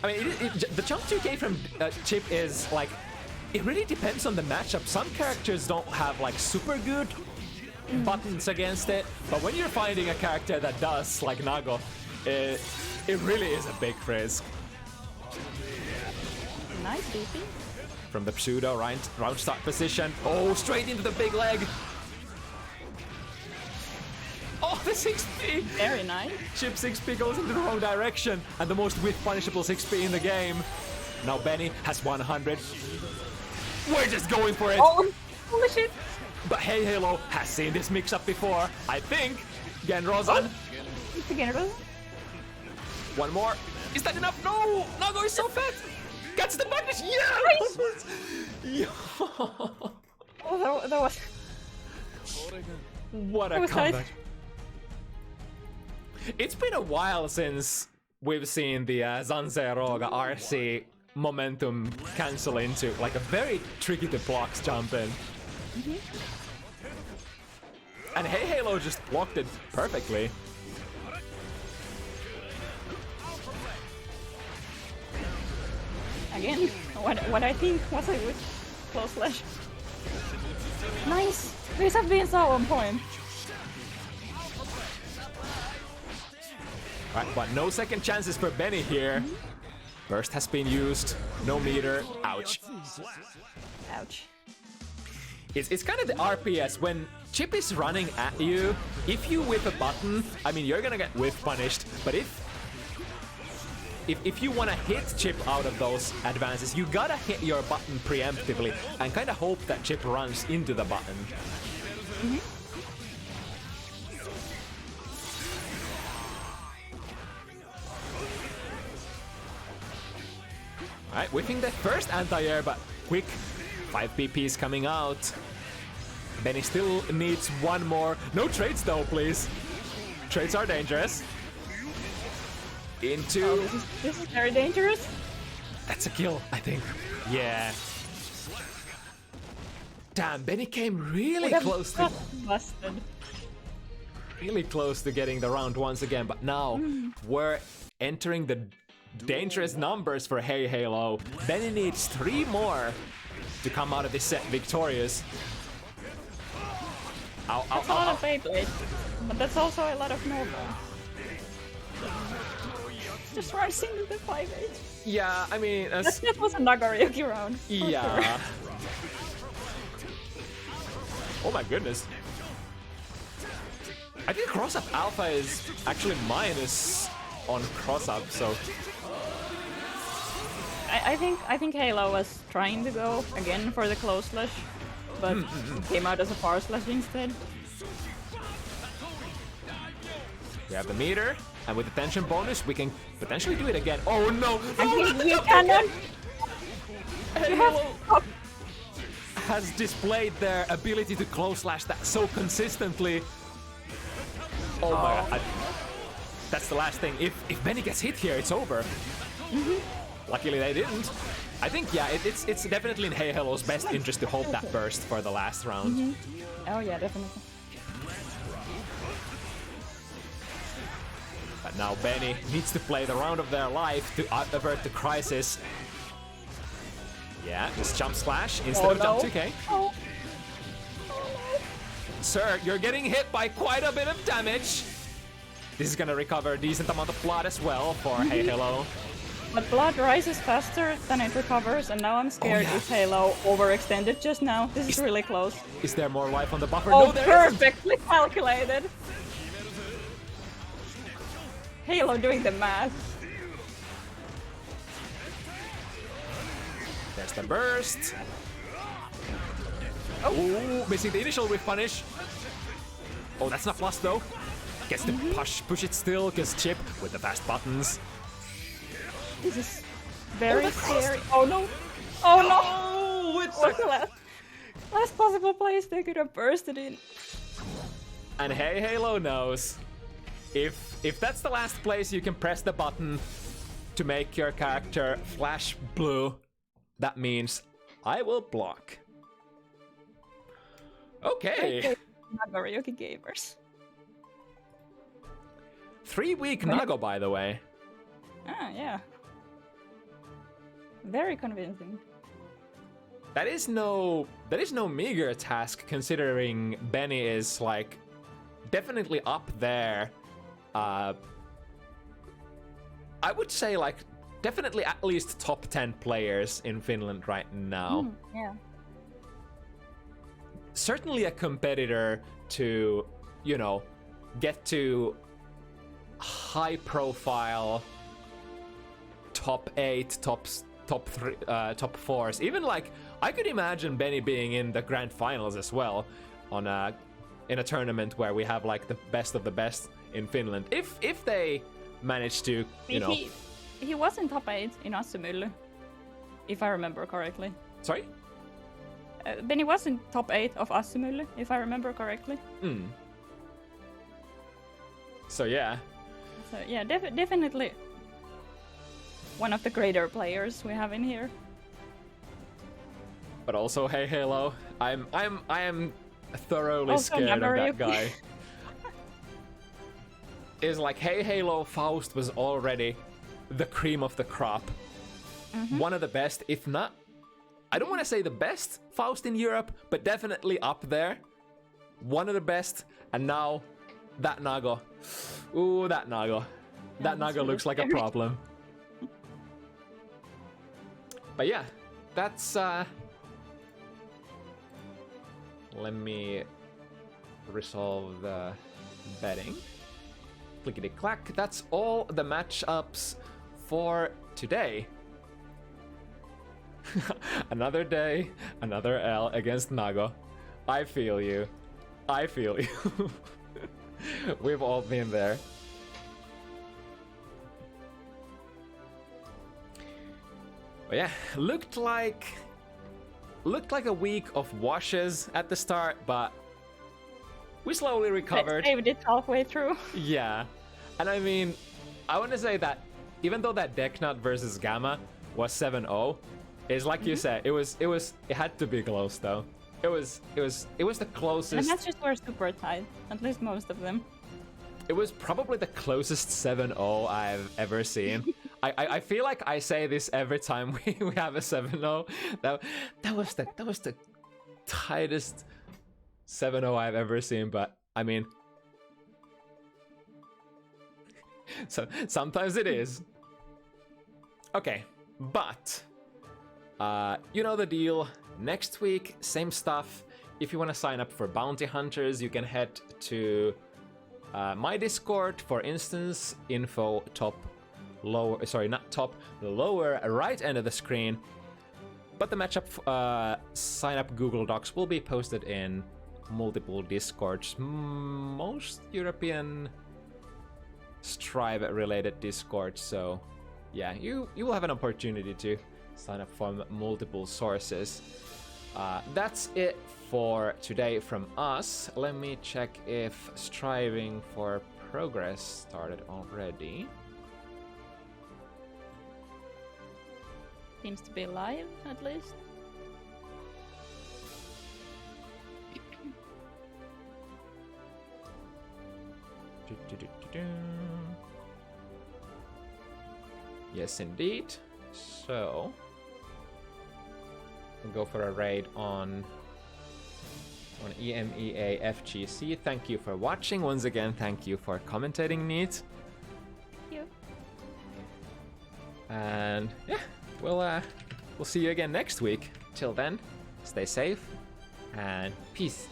I mean, the jump 2k from Chip is like it really depends on the matchup. Some characters don't have like super good buttons against it, but when you're finding a character that does, like Nago, it really is a big risk. Nice DP. From the pseudo round start position. Oh, straight into the big leg. Oh, the 6P! Very nice. Chip 6P goes into the wrong direction, and the most whiff punishable 6P in the game. Now Benny has 100. We're just going for it. Oh, holy shit. But heyheylo has seen this mix-up before. I think. Genrozan. Again, One more. Is that enough? No! Nago is so fat! Gets the banish! Yes! Yeah! Oh, that was... What a was comeback. nice. It's been a while since we've seen the Zanzeroga RC momentum cancel into like a very tricky to blocks jump in. And heyheylo just blocked it perfectly. Again, what I think was a good close slash. Nice! These have been so on point. Right, but no second chances for Benny here. Burst has been used. No meter. Ouch. Ouch. It's kind of the RPS. When Chip is running at you, if you whip a button, I mean, you're gonna get whiff punished. But if you want to hit Chip out of those advances, you gotta hit your button preemptively and kind of hope that Chip runs into the button. Alright, whipping the first anti-air, but quick 5 BPs coming out. Benny still needs one more. No trades though, please. Trades are dangerous. Into... Oh, this is very dangerous. That's a kill, I think. Yeah. Damn, Benny came really close to... Busted. Really close to getting the round once again, but now we're entering the dangerous numbers for heyheylo. Benny needs 3 more to come out of this set victorious. Ow, ow, That's a lot of Beyblade, but that's also a lot of normal. Just runs into the 5-8. Yeah, I mean... That was a Nagaryuki round. For yeah. Sure. Oh my goodness. I think cross-up alpha is actually minus on cross-up, so... I think heyheylo was trying to go again for the close slash, but came out as a far slash instead. We have the meter, and with the tension bonus, we can potentially do it again. Oh no! You cannot. heyheylo has displayed their ability to close slash that so consistently. Oh my god. That's the last thing. If Benny gets hit here, it's over. Luckily they didn't. I think, yeah, it's definitely in heyheylo's best interest to hold that burst for the last round. Oh yeah, definitely. But now Benny needs to play the round of their life to avert the crisis. Yeah, just jump slash instead of jump 2K. Oh. Sir, you're getting hit by quite a bit of damage. This is gonna recover a decent amount of blood as well for heyheylo. But blood rises faster than it recovers, and now I'm scared if heyheylo overextended just now. This is really close. Is there more life on the buffer? Oh, No, there isn't. perfectly calculated. heyheylo doing the math. There's the burst. Oh, missing the initial whiff punish. Oh, that's not plus though. Gets to push it still, because Chip with the fast buttons. This is very scary. Oh no! Oh no! Oh, it's What's the last possible place they could have bursted in? And heyheylo knows. If that's the last place you can press the button to make your character flash blue, that means I will block. Okay. Nagaryuki gamers. 3-week Nago, by the way. Ah, yeah. Very convincing. that is no meager task, considering Benny is like definitely up there. I would say like definitely at least top 10 players in Finland right now. Yeah. Certainly a competitor to, you know, get to high profile top 8, top 3, top 4s. Even like I could imagine Benny being in the grand finals as well on in a tournament where we have like the best of the best in Finland. If they manage to, you know. He was in top 8 in Assemille, if I remember correctly. Sorry? Benny was in top 8 of Assemille, if I remember correctly. So yeah. So yeah, definitely one of the greater players we have in here. But also, heyheylo, I am thoroughly Also scared of that Nagoriyuki. guy. Is like heyheylo Faust was already the cream of the crop. One of the best, if not, I don't want to say the best Faust in Europe, but definitely up there. One of the best, and now that Nago. Ooh, that Nago. That Nago looks like a problem. But yeah, that's let me resolve the betting. Clickety clack. That's all the matchups for today. Another day, another L against Nago. I feel you. I feel you. We've all been there. But yeah, looked like a week of washes at the start, but we slowly recovered. Saved it halfway through. Yeah, and I mean, I want to say that even though that Deknud versus Gamma was 7-0, is like you said, it had to be close though. It was the closest. The matches were super tight, at least most of them. It was probably the closest 7-0 I've ever seen. I feel like I say this every time we have a 7-0. That was the tightest 7-0 I've ever seen, but I mean, so sometimes it is. Okay, but you know the deal. Next week, same stuff. If you want to sign up for Bounty Hunters, you can head to my Discord, for instance, info top lower, sorry, not top, the lower right end of the screen. But the matchup sign up Google Docs will be posted in multiple Discords, most European Strive related Discords. So yeah, you will have an opportunity to sign up from multiple sources. That's it for today from us. Let me check if Striving for Progress started already. Seems to be live, at least. Yes, indeed. So we'll go for a raid on EMEA FGC. Thank you for watching. Once again, thank you for commentating, Neat. Thank you. And yeah, we'll see you again next week. Till then, stay safe and peace.